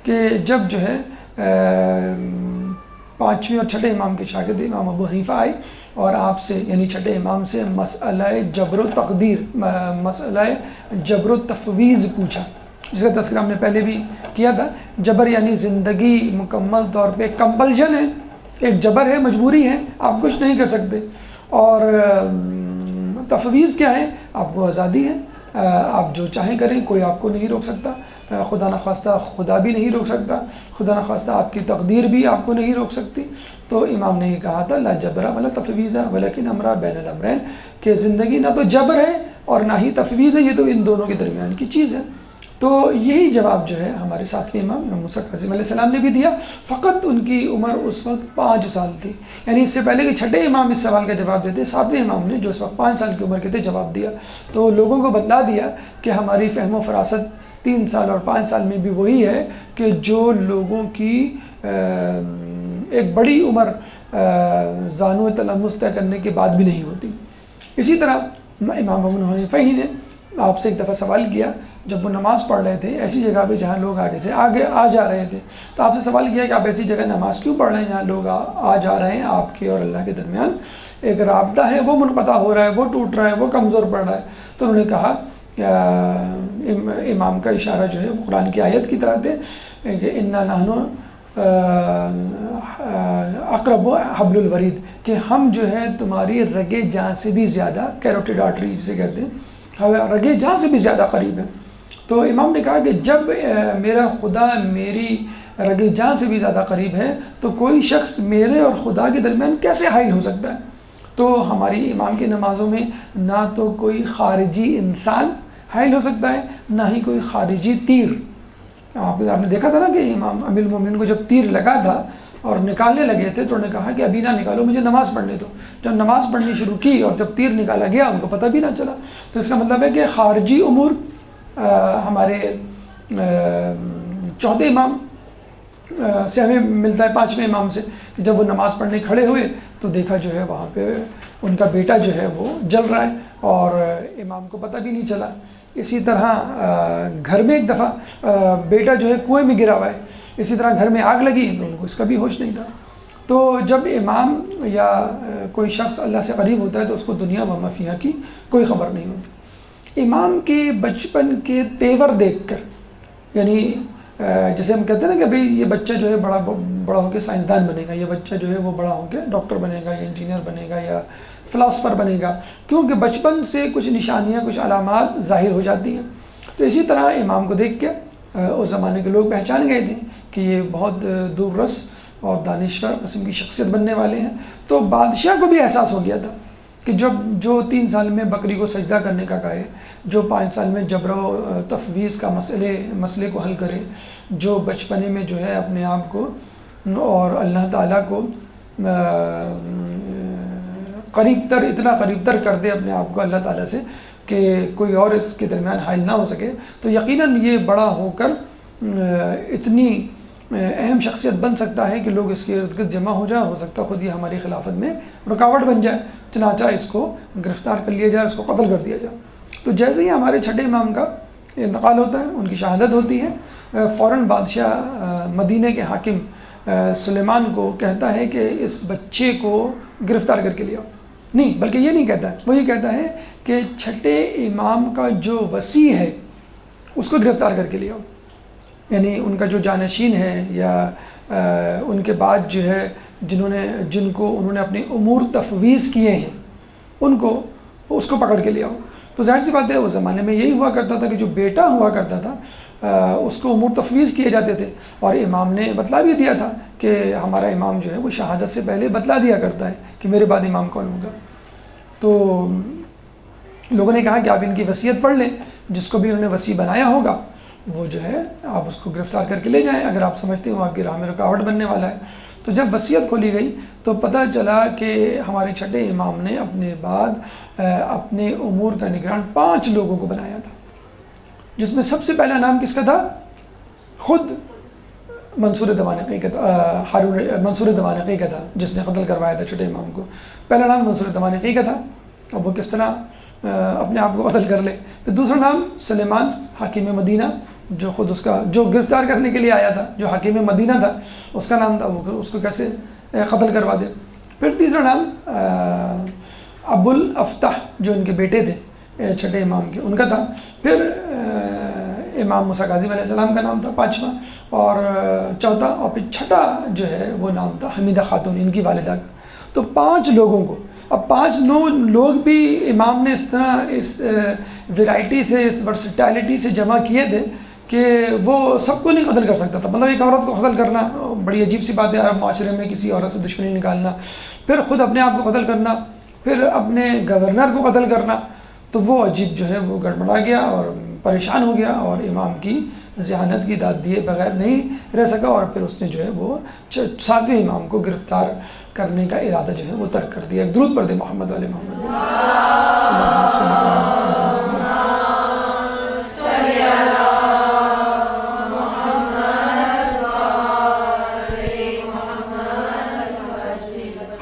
Speaker 1: کہ جب جو ہے 5ویں اور چھٹے امام کے شاگرد امام ابو حنیفہ آئے اور آپ سے، یعنی چھٹے امام سے مسئلہ جبر و تقدیر، مسئلہ جبر و تفویض پوچھا، جس کا تذکرہ ہم نے پہلے بھی کیا تھا۔ جبر یعنی زندگی مکمل طور پہ کمپلشن ہے، ایک جبر ہے، مجبوری ہے، آپ کچھ نہیں کر سکتے، اور تفویض کیا ہے؟ آپ کو آزادی ہے، آپ جو چاہیں کریں، کوئی آپ کو نہیں روک سکتا، خدا نخواستہ خدا بھی نہیں روک سکتا، خدا نخواستہ آپ کی تقدیر بھی آپ کو نہیں روک سکتی۔ تو امام نے یہ کہا تھا لا جبر ولا تفویض ولکن امر بین الامرین، کہ زندگی نہ تو جبر ہے اور نہ ہی تفویض ہے، یہ تو ان دونوں کے درمیان کی چیز ہے۔ تو یہی جواب جو ہے ہمارے 7ویں امام موسیٰ کاظم علیہ السلام نے بھی دیا، فقط ان کی عمر اس وقت 5 سال تھی، یعنی اس سے پہلے کہ چھٹے امام اس سوال کا جواب دیتے، 7ویں امام نے جو اس وقت 5 سال کی عمر کے تھے جواب دیا۔ تو لوگوں کو بتلا دیا کہ ہماری فہم و فراست 3 سال اور 5 سال میں بھی وہی ہے کہ جو لوگوں کی ایک بڑی عمر زانو تلمس طے کرنے کے بعد بھی نہیں ہوتی۔ اسی طرح امام ابو حنیفہ ہی نے آپ سے ایک دفعہ سوال کیا، جب وہ نماز پڑھ رہے تھے ایسی جگہ پہ جہاں لوگ آگے سے آگے آ جا رہے تھے، تو آپ سے سوال کیا کہ آپ ایسی جگہ نماز کیوں پڑھ رہے ہیں جہاں لوگ آ جا رہے ہیں، آپ کے اور اللہ کے درمیان ایک رابطہ ہے وہ منقطع ہو رہا ہے، وہ ٹوٹ رہا ہے، وہ کمزور پڑ رہا ہے. تو انہوں نے کہا امام کا اشارہ جو ہے وہ قرآن کی آیت کی طرح تھے کہ انا نحن اقرب حبل الورید، کہ ہم جو ہے تمہاری رگے جان سے بھی زیادہ، کیروٹیڈ آرٹری جسے کہتے ہیں، رگے جان سے بھی زیادہ قریب ہیں. تو امام نے کہا کہ جب میرا خدا میری رگے جان سے بھی زیادہ قریب ہے تو کوئی شخص میرے اور خدا کے درمیان کیسے حائل ہو سکتا ہے. تو ہماری امام کی نمازوں میں نہ تو کوئی خارجی انسان حائل ہو سکتا ہے، نہ ہی کوئی خارجی تیر. آپ نے دیکھا تھا نا کہ امام امیر المومنین کو جب تیر لگا تھا اور نکالنے لگے تھے تو انہوں نے کہا کہ ابھی نہ نکالو، مجھے نماز پڑھنے دو. جب نماز پڑھنی شروع کی اور جب تیر نکالا گیا ان کو پتہ بھی نہ چلا. تو اس کا مطلب ہے کہ خارجی امور ہمارے چوتھے امام سے ہمیں ملتا ہے پانچویں امام سے، کہ جب وہ نماز پڑھنے کھڑے ہوئے تو دیکھا جو ہے وہاں پہ ان کا بیٹا جو ہے وہ جل رہا ہے اور امام کو پتہ بھی نہیں چلا. اسی طرح گھر میں ایک دفعہ بیٹا جو ہے کنویں میں گرا ہوا ہے، اسی طرح گھر میں آگ لگی تو ان کو اس کا بھی ہوش نہیں تھا. تو جب امام یا کوئی شخص اللہ سے قریب ہوتا ہے تو اس کو دنیا و ما فیہا کی کوئی خبر نہیں ہوتی. امام کے بچپن کے تیور دیکھ کر، یعنی جیسے ہم کہتے ہیں نا کہ بھئی یہ بچہ جو ہے بڑا ہو کے سائنسدان بنے گا، یہ بچہ جو ہے وہ بڑا ہو کے ڈاکٹر بنے گا یا انجینئر بنے گا یا فلاسفر بنے گا، کیونکہ بچپن سے کچھ نشانیاں، کچھ علامات ظاہر ہو جاتی ہیں. تو اسی طرح امام کو دیکھ کے اس زمانے کے لوگ پہچان گئے تھے کہ یہ بہت دور رس اور دانشور قسم کی شخصیت بننے والے ہیں. تو بادشاہ کو بھی احساس ہو گیا تھا کہ جو 3 سال میں بکری کو سجدہ کرنے کا کہے، جو 5 سال میں جبر و تفویض کا مسئلے کو حل کرے، جو بچپنے میں جو ہے اپنے آپ کو اور اللہ تعالیٰ کو اتنا قریب تر کر دے اپنے آپ کو اللہ تعالیٰ سے کہ کوئی اور اس کے درمیان حائل نہ ہو سکے، تو یقیناً یہ بڑا ہو کر اتنی اہم شخصیت بن سکتا ہے کہ لوگ اس کے ارد گرد جمع ہو جائیں. ہو سکتا ہے خود یہ ہماری خلافت میں رکاوٹ بن جائے، چنانچہ اس کو گرفتار کر لیا جائے، اس کو قتل کر دیا جائے. تو جیسے ہی ہمارے چھٹے امام کا انتقال ہوتا ہے، ان کی شہادت ہوتی ہے، فوراً بادشاہ مدینہ کے حاکم سلیمان کو کہتا ہے کہ اس بچے کو گرفتار کر کے لے آؤ. نہیں، بلکہ یہ نہیں کہتا ہے، وہ یہ کہتا ہے کہ چھٹے امام کا جو وصی ہے اس کو گرفتار کر کے لے آؤ. یعنی ان کا جو جانشین ہے یا ان کے بعد جو ہے جن کو انہوں نے اپنے امور تفویض کیے ہیں اس کو پکڑ کے لے آؤ. تو ظاہر سی بات ہے اس زمانے میں یہی ہوا کرتا تھا کہ جو بیٹا ہوا کرتا تھا اس کو امور تفویض کیے جاتے تھے، اور امام نے بتلا بھی دیا تھا کہ ہمارا امام جو ہے وہ شہادت سے پہلے بتلا دیا کرتا ہے کہ میرے بعد امام کون ہوگا. تو لوگوں نے کہا کہ آپ ان کی وصیت پڑھ لیں، جس کو بھی انہوں نے وصی بنایا ہوگا وہ جو ہے آپ اس کو گرفتار کر کے لے جائیں اگر آپ سمجھتے ہیں وہ آپ کی راہ میں رکاوٹ بننے والا ہے. تو جب وصیت کھولی گئی تو پتہ چلا کہ ہمارے چھٹے امام نے اپنے بعد اپنے امور کا نگران 5 لوگوں کو بنایا تھا، جس میں سب سے پہلا نام کس کا تھا؟ خود منصور دوانقی کا تھا، منصور دوانقی کا تھا، جس نے قتل کروایا تھا چھٹے امام کو. پہلا نام منصور دوانقی کا تھا، اور وہ کس طرح اپنے آپ کو قتل کر لے. پھر دوسرا نام سلیمان حاکم مدینہ، جو خود جو گرفتار کرنے کے لیے آیا تھا، جو حاکم مدینہ تھا، اس کا نام تھا، وہ اس کو کیسے قتل کروا دے. پھر تیسرا نام ابو الافتح، جو ان کے بیٹے تھے چھٹے امام کے، ان کا تھا. پھر امام موسیٰ کاظم علیہ السلام کا نام تھا 5واں، اور چوتھا، اور پھر چھٹا جو ہے وہ نام تھا حمیدہ خاتون، ان کی والدہ کا. تو 5 لوگوں کو، اب 5 لوگ بھی امام نے اس طرح اس ویرائٹی سے، اس ورسٹیلٹی سے جمع کیے تھے کہ وہ سب کو نہیں قتل کر سکتا تھا. مطلب ایک عورت کو قتل کرنا بڑی عجیب سی بات ہے عرب معاشرے میں، کسی عورت سے دشمنی نکالنا، پھر خود اپنے آپ کو قتل کرنا، پھر اپنے گورنر کو قتل کرنا. تو وہ عجیب جو ہے وہ گڑبڑا گیا اور پریشان ہو گیا، اور امام کی ذہانت کی داد دیے بغیر نہیں رہ سکا، اور پھر اس نے جو ہے وہ 7ویں امام کو گرفتار کرنے کا ارادہ جو ہے وہ ترک کر دیا. ایک درود پڑھ دے محمد علیہ محمد.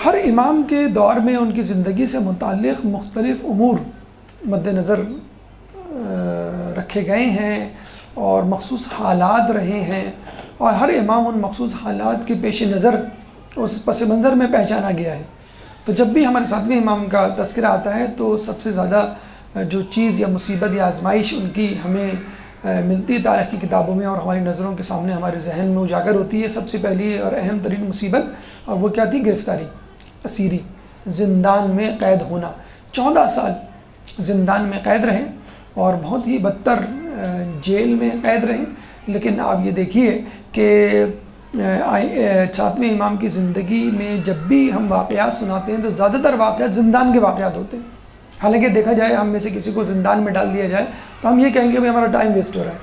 Speaker 1: ہر امام کے دور میں ان کی زندگی سے متعلق مختلف امور مد نظر رکھے گئے ہیں اور مخصوص حالات رہے ہیں، اور ہر امام ان مخصوص حالات کے پیش نظر اس پس منظر میں پہچانا گیا ہے۔ تو جب بھی ہمارے 7ویں امام کا تذکرہ آتا ہے تو سب سے زیادہ جو چیز یا مصیبت یا آزمائش ان کی ہمیں ملتی ہے تاریخ کی کتابوں میں اور ہماری نظروں کے سامنے ہمارے ذہن میں اجاگر ہوتی ہے، سب سے پہلی اور اہم ترین مصیبت، اور وہ کیا تھی؟ گرفتاری، اسیری، زندان میں قید ہونا۔ 14 سال زندان میں قید رہے اور بہت ہی بدتر جیل میں قید رہے، لیکن آپ یہ دیکھیے کہ 7ویں امام کی زندگی میں جب بھی ہم واقعات سناتے ہیں تو زیادہ تر واقعات زندان کے واقعات ہوتے ہیں۔ حالانکہ دیکھا جائے ہم میں سے کسی کو زندان میں ڈال دیا جائے تو ہم یہ کہیں گے ہمارا ٹائم ویسٹ ہو رہا ہے،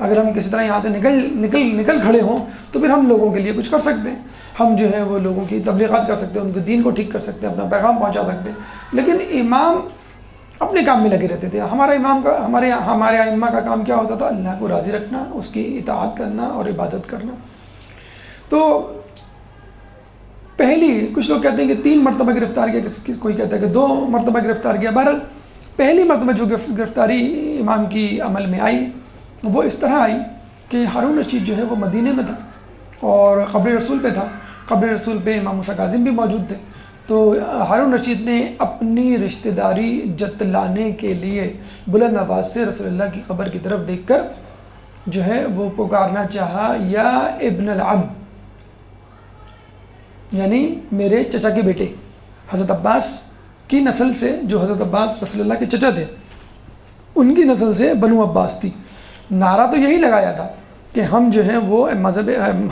Speaker 1: اگر ہم کسی طرح یہاں سے نکل کھڑے ہوں تو پھر ہم لوگوں کے لیے کچھ کر سکتے ہیں، ہم جو ہے وہ لوگوں کی تبلیغات کر سکتے ہیں، ان کے دین کو ٹھیک کر سکتے ہیں، اپنا پیغام پہنچا سکتے ہیں۔ لیکن امام اپنے کام میں لگے رہتے تھے۔ ہمارے ائمہ کا کام کیا ہوتا تھا؟ اللہ کو راضی رکھنا، اس کی اطاعت کرنا اور عبادت کرنا۔ تو کچھ لوگ کہتے ہیں کہ 3 مرتبہ گرفتار کیا، کوئی کہتا ہے کہ 2 مرتبہ گرفتار کیا۔ بہرحال پہلی مرتبہ جو گرفتاری امام کی عمل میں آئی وہ اس طرح آئی کہ ہارون رشید جو ہے وہ مدینے میں تھا اور قبر رسول پہ تھا، قبر رسول پہ امام موسیٰ کاظم بھی موجود تھے۔ تو ہارون رشید نے اپنی رشتہ داری جتلانے کے لیے بلند آواز سے رسول اللہ کی قبر کی طرف دیکھ کر جو ہے وہ پکارنا چاہا، یا ابن العم، یعنی میرے چچا کے بیٹے۔ حضرت عباس کی نسل سے، جو حضرت عباس رسول اللہ کے چچا تھے، ان کی نسل سے بنو عباس تھی۔ نعرہ تو یہی لگایا تھا کہ ہم جو ہیں وہ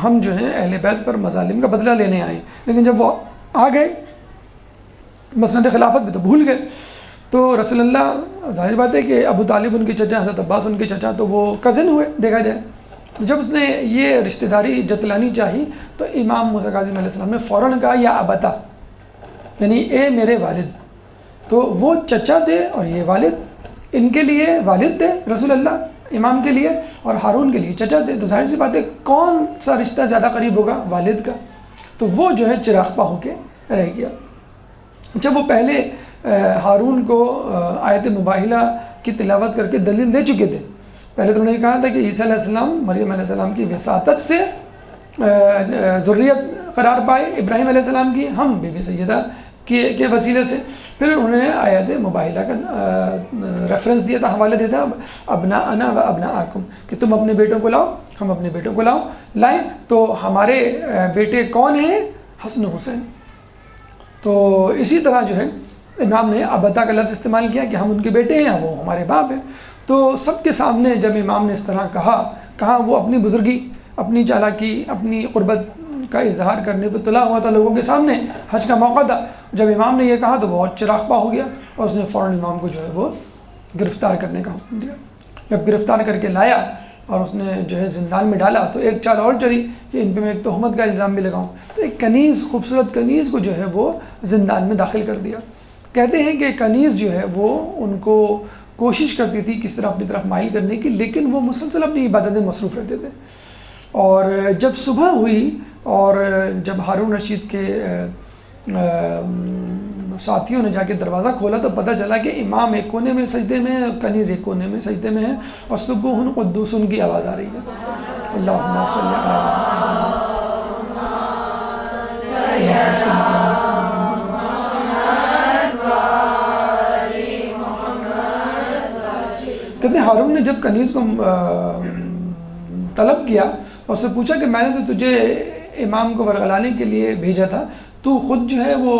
Speaker 1: ہم جو ہیں اہل بیت پر مظالم کا بدلہ لینے آئے، لیکن جب وہ آ گئے مسند خلافت میں تو بھول گئے۔ تو رسول اللہ، ظاہر بات ہے کہ ابو طالب ان کے چچا، حضرت عباس ان کے چچا، تو وہ کزن ہوئے دیکھا جائے۔ جب اس نے یہ رشتہ داری جتلانی چاہی تو امام موسیٰ کاظم علیہ السلام نے فوراً کہا یا ابتا، یعنی اے میرے والد۔ تو وہ چچا تھے اور یہ والد، ان کے لیے والد تھے رسول اللہ امام کے لیے، اور ہارون کے لیے چچا تھے۔ تو ظاہر سی بات ہے کون سا رشتہ زیادہ قریب ہوگا؟ والد کا۔ تو وہ جو ہے چراغ پا ہو کے رہ گیا۔ جب وہ پہلے ہارون کو آیت مباہلہ کی تلاوت کر کے دلیل دے چکے تھے، پہلے تو انہوں نے کہا تھا کہ عیسیٰ علیہ السلام مریم علیہ السلام کی وساطت سے ذریت قرار پائے، ابراہیم علیہ السلام کی، ہم بی بی سیدہ کے وسیلے سے۔ پھر انہوں نے آیت مباہلہ کا ریفرنس دیا تھا، حوالہ دیا تھا، ابناءنا و ابناءکم، کہ تم اپنے بیٹوں کو لاؤ، ہم اپنے بیٹوں کو لائیں۔ تو ہمارے بیٹے کون ہیں؟ حسن حسین۔ تو اسی طرح جو ہے امام نے ابتا کا لفظ استعمال کیا کہ ہم ان کے بیٹے ہیں، وہ ہمارے باپ ہیں۔ تو سب کے سامنے جب امام نے اس طرح کہا وہ اپنی بزرگی، اپنی چالاکی، اپنی قربت کا اظہار کرنے پہ تلا ہوا تھا لوگوں کے سامنے، حج کا موقع تھا۔ جب امام نے یہ کہا تو بہت چراغ پا ہو گیا اور اس نے فوراً امام کو جو ہے وہ گرفتار کرنے کا حکم دیا۔ جب گرفتار کر کے لایا اور اس نے جو ہے زندان میں ڈالا تو ایک چال اور چلی کہ ان پہ میں ایک تہمت کا الزام بھی لگاؤں۔ تو ایک کنیز، خوبصورت کنیز کو جو ہے وہ زندان میں داخل کر دیا۔ کہتے ہیں کہ کنیز جو ہے وہ ان کو کوشش کرتی تھی کس طرح اپنی طرف مائل کرنے کی، لیکن وہ مسلسل اپنی عبادت میں مصروف رہتے تھے۔ اور جب صبح ہوئی اور جب ہارون رشید کے ساتھیوں نے جا کے دروازہ کھولا تو پتہ چلا کہ امام ایک کونے میں سجدے میں ہے، کنیز ایک کونے میں سجدے میں ہے، اور سبوح قدوس کی آواز آ رہی ہے۔ اللہم صلی کہتے ہیں ہارون نے جب کنیز کو طلب کیا اور اس سے پوچھا کہ میں نے تو تجھے امام کو ورغلانے کے لیے بھیجا تھا، تو خود جو ہے وہ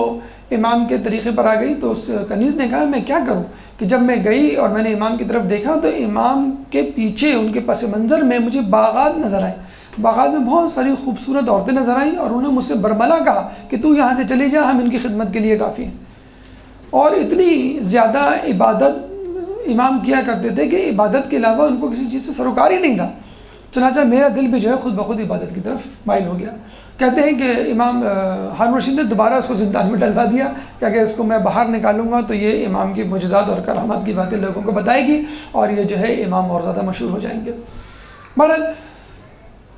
Speaker 1: امام کے طریقے پر آ گئی۔ تو اس کنیز نے کہا میں کیا کروں کہ جب میں گئی اور میں نے امام کی طرف دیکھا تو امام کے پیچھے ان کے پس منظر میں مجھے باغات نظر آئے، باغات میں بہت ساری خوبصورت عورتیں نظر آئیں، اور انہوں نے مجھ سے برملا کہا کہ تو یہاں سے چلی جا، ہم ان کی خدمت کے لیے کافی ہیں۔ اور اتنی زیادہ عبادت امام کیا کرتے تھے کہ عبادت کے علاوہ ان کو کسی چیز سے سروکار ہی نہیں تھا، چنانچہ میرا دل بھی جو ہے خود بخود عبادت کی طرف مائل ہو گیا۔ کہتے ہیں کہ امام ہارون رشید نے دوبارہ اس کو زندان میں ڈلوا دیا کہ اس کو میں باہر نکالوں گا تو یہ امام کی معجزات اور کرامات کی باتیں لوگوں کو بتائے گی اور یہ جو ہے امام اور زیادہ مشہور ہو جائیں گے۔ بہرحال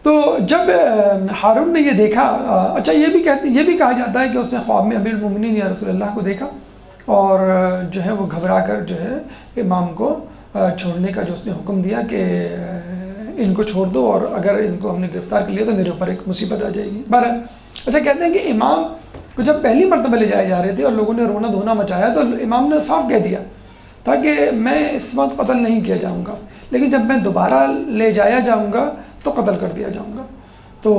Speaker 1: تو جب ہارون نے یہ دیکھا، اچھا یہ بھی کہا جاتا ہے کہ اس نے خواب میں امیر المومنین یا رسول اللہ کو دیکھا اور جو ہے وہ گھبرا کر جو ہے امام کو چھوڑنے کا جو اس نے حکم دیا کہ ان کو چھوڑ دو، اور اگر ان کو ہم نے گرفتار کر لیا تو میرے اوپر ایک مصیبت آ جائے گی۔ بہرحال اچھا، کہتے ہیں کہ امام کو جب پہلی مرتبہ لے جائے جا رہے تھے اور لوگوں نے رونا دھونا مچایا تو امام نے صاف کہہ دیا تھا کہ میں اس وقت قتل نہیں کیا جاؤں گا، لیکن جب میں دوبارہ لے جایا جاؤں گا تو قتل کر دیا جاؤں گا۔ تو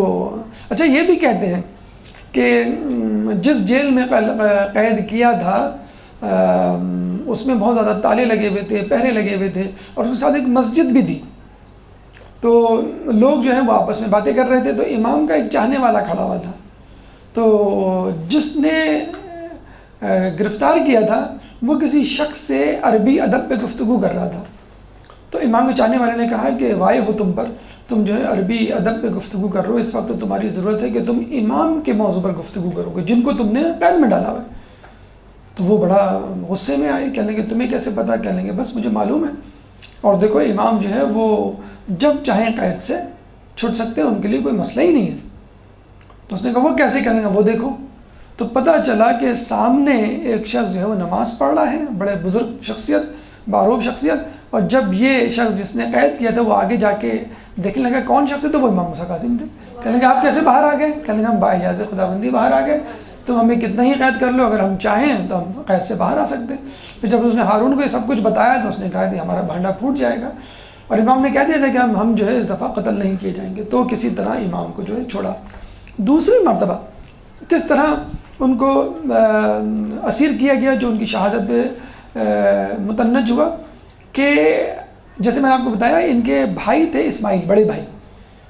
Speaker 1: اچھا، یہ بھی کہتے ہیں کہ جس جیل میں قید کیا تھا اس میں بہت زیادہ تالے لگے ہوئے تھے، پہرے لگے ہوئے تھے، اور اس کے ساتھ ایک مسجد بھی تھی۔ تو لوگ جو ہیں وہ آپس میں باتیں کر رہے تھے، تو امام کا ایک چاہنے والا کھڑا ہوا تھا، تو جس نے گرفتار کیا تھا وہ کسی شخص سے عربی ادب پہ گفتگو کر رہا تھا۔ تو امام کے چاہنے والے نے کہا کہ وائے ہو تم پر، تم جو ہے عربی ادب پہ گفتگو کر رہے ہو، اس وقت تو تمہاری ضرورت ہے کہ تم امام کے موضوع پر گفتگو کرو گے جن کو تم نے قید میں ڈالا ہوا ہے۔ تو وہ بڑا غصے میں آئے، کہنے لگے تمہیں کیسے پتا؟ کہنے لگے بس مجھے معلوم ہے، اور دیکھو امام جو ہے وہ جب چاہیں قید سے چھٹ سکتے ہیں، ان کے لیے کوئی مسئلہ ہی نہیں ہے۔ تو اس نے کہا وہ کیسے؟ کہنے لگا وہ دیکھو۔ تو پتہ چلا کہ سامنے ایک شخص جو ہے وہ نماز پڑھ رہا ہے، بڑے بزرگ شخصیت، باروب شخصیت، اور جب یہ شخص جس نے قید کیا تھا وہ آگے جا کے دیکھنے لگا کون شخص ہے، تو وہ امام موسیٰ کاظم تھے۔ کہنے لگا آپ کیسے باہر آ گئے؟ کہنے لگا ہم بااجازت خداوندی باہر آ گئے، تو ہمیں کتنا ہی قید کر لو، اگر ہم چاہیں تو ہم قید سے باہر آ سکتے ہیں۔ پھر جب اس نے ہارون کو یہ سب کچھ بتایا تو اس نے کہا کہ ہمارا بھانڈا پھوٹ جائے گا، اور امام نے کہہ دیا تھا کہ ہم جو ہے اس دفعہ قتل نہیں کیے جائیں گے۔ تو کسی طرح امام کو جو ہے چھوڑا۔ دوسری مرتبہ کس طرح ان کو اسیر کیا گیا، جو ان کی شہادت پہ متنج ہوا، کہ جیسے میں نے آپ کو بتایا ان کے بھائی تھے اسماعیل، بڑے بھائی،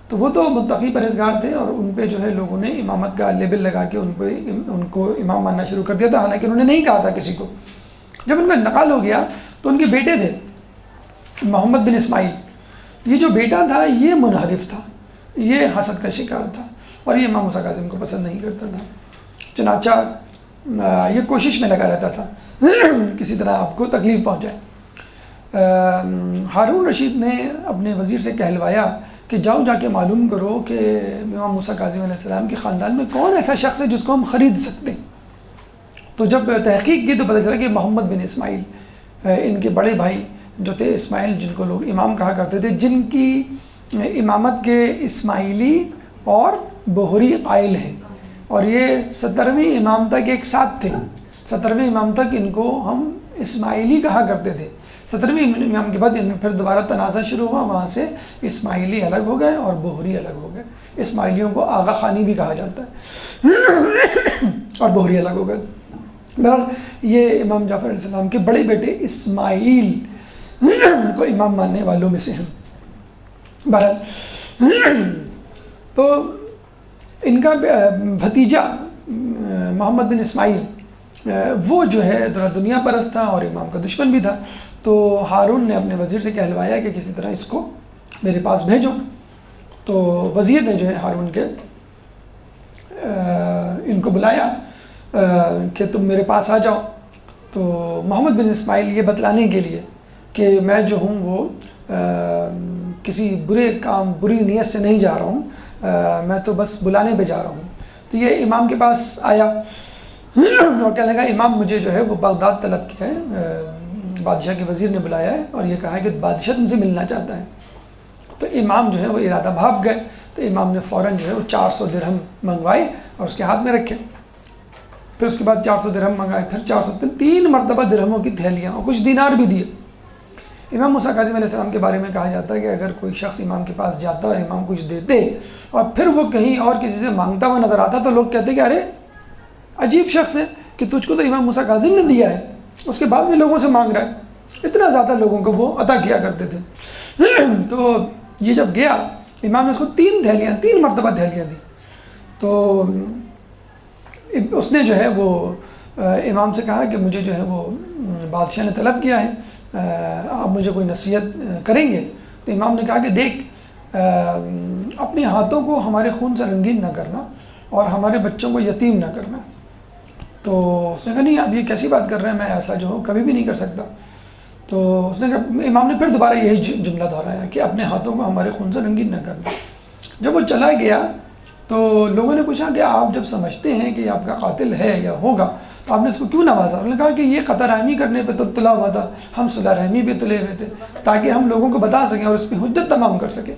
Speaker 1: تو وہ تو متقی پرہیزگار تھے، اور ان پہ جو ہے لوگوں نے امامت کا لیبل لگا کے ان کو امام ماننا شروع کر دیا تھا، حالانکہ انہوں نے نہیں کہا تھا کسی کو۔ جب ان کا انتقال ہو گیا تو ان کے بیٹے تھے محمد بن اسماعیل، یہ جو بیٹا تھا یہ منحرف تھا، یہ حسد کا شکار تھا، اور یہ امام موسیٰ کاظم کو پسند نہیں کرتا تھا۔ چنانچہ یہ کوشش میں لگا رہتا تھا کسی طرح آپ کو تکلیف پہنچائے۔ ہارون رشید نے اپنے وزیر سے کہلوایا کہ جاؤ جا کے معلوم کرو کہ امام موسیٰ کاظم علیہ السلام کے خاندان میں کون ایسا شخص ہے جس کو ہم خرید سکتے ہیں۔ تو جب تحقیق کی تو پتہ چلا کہ محمد بن اسماعیل، ان کے بڑے بھائی جو تھے اسماعیل، جن کو لوگ امام کہا کرتے تھے، جن کی امامت کے اسماعیلی اور بہری قائل ہیں، اور یہ 17ویں امام تک ایک ساتھ تھے۔ 17ویں امام تک ان کو ہم اسماعیلی کہا کرتے تھے۔ 17ویں امام کے بعد ان میں پھر دوبارہ تنازع شروع ہوا، وہاں سے اسماعیلی الگ ہو گئے اور بہری الگ ہو گئے۔ اسماعیلیوں کو آغا خانی بھی کہا جاتا ہے اور بہری الگ ہو گئے۔ بہرحال یہ امام جعفر علیہ السلام کے بڑے بیٹے اسماعیل کو امام ماننے والوں میں سے ہیں۔ بہرحال تو ان کا بھتیجا محمد بن اسماعیل وہ جو ہے دنیا پرست تھا اور امام کا دشمن بھی تھا۔ تو ہارون نے اپنے وزیر سے کہلوایا کہ کسی طرح اس کو میرے پاس بھیجو۔ تو وزیر نے جو ہے ہارون کے ان کو بلایا کہ تم میرے پاس آ جاؤ۔ تو محمد بن اسماعیل یہ بتلانے کے لیے کہ میں جو ہوں وہ کسی برے کام، بری نیت سے نہیں جا رہا ہوں، میں تو بس بلانے پہ جا رہا ہوں۔ تو یہ امام کے پاس آیا اور کہنے لگا امام مجھے جو ہے وہ بغداد طلب کیا ہے، بادشاہ کے وزیر نے بلایا ہے اور یہ کہا ہے کہ بادشاہ تم سے ملنا چاہتا ہے۔ تو امام جو ہے وہ ارادہ بھاپ گئے۔ تو امام نے فوراً جو ہے وہ 400 درہم منگوائے اور اس کے ہاتھ میں رکھے۔ پھر اس کے بعد 400 درہم منگائے، پھر 400، 3 مرتبہ درہموں کی تھیلیاں اور کچھ دینار بھی دیے۔ امام موسیٰ کاظم علیہ السلام کے بارے میں کہا جاتا ہے کہ اگر کوئی شخص امام کے پاس جاتا اور امام کچھ دیتے اور پھر وہ کہیں اور کسی سے مانگتا ہوا نظر آتا تو لوگ کہتے کہ ارے عجیب شخص ہے کہ تجھ کو تو امام موسیٰ کاظم نے دیا ہے، اس کے بعد بھی لوگوں سے مانگ رہا ہے۔ اتنا زیادہ لوگوں کو وہ عطا کیا کرتے تھے۔ تو یہ جب گیا امام نے اس کو 3 مرتبہ تھیلیاں دی۔ تو اس نے جو ہے وہ امام سے کہا کہ مجھے جو ہے وہ بادشاہ نے طلب کیا ہے، آپ مجھے کوئی نصیحت کریں گے؟ تو امام نے کہا کہ دیکھ اپنے ہاتھوں کو ہمارے خون سے رنگین نہ کرنا اور ہمارے بچوں کو یتیم نہ کرنا۔ تو اس نے کہا نہیں آپ یہ کیسی بات کر رہے ہیں، میں ایسا جو ہوں کبھی بھی نہیں کر سکتا۔ تو اس نے کہا، امام نے پھر دوبارہ یہی جملہ دہرایا کہ اپنے ہاتھوں کو ہمارے خون سے رنگین نہ کرنا۔ جب وہ چلا گیا تو لوگوں نے پوچھا کہ آپ جب سمجھتے ہیں کہ آپ کا قاتل ہے یا ہوگا تو آپ نے اس کو کیوں نوازا؟ انہوں نے کہا کہ یہ قطع رحمی کرنے پہ تو تلا ہوا تھا، ہم صلح رحمی پہ تلے ہوئے تھے تاکہ ہم لوگوں کو بتا سکیں اور اس پہ حجت تمام کر سکیں۔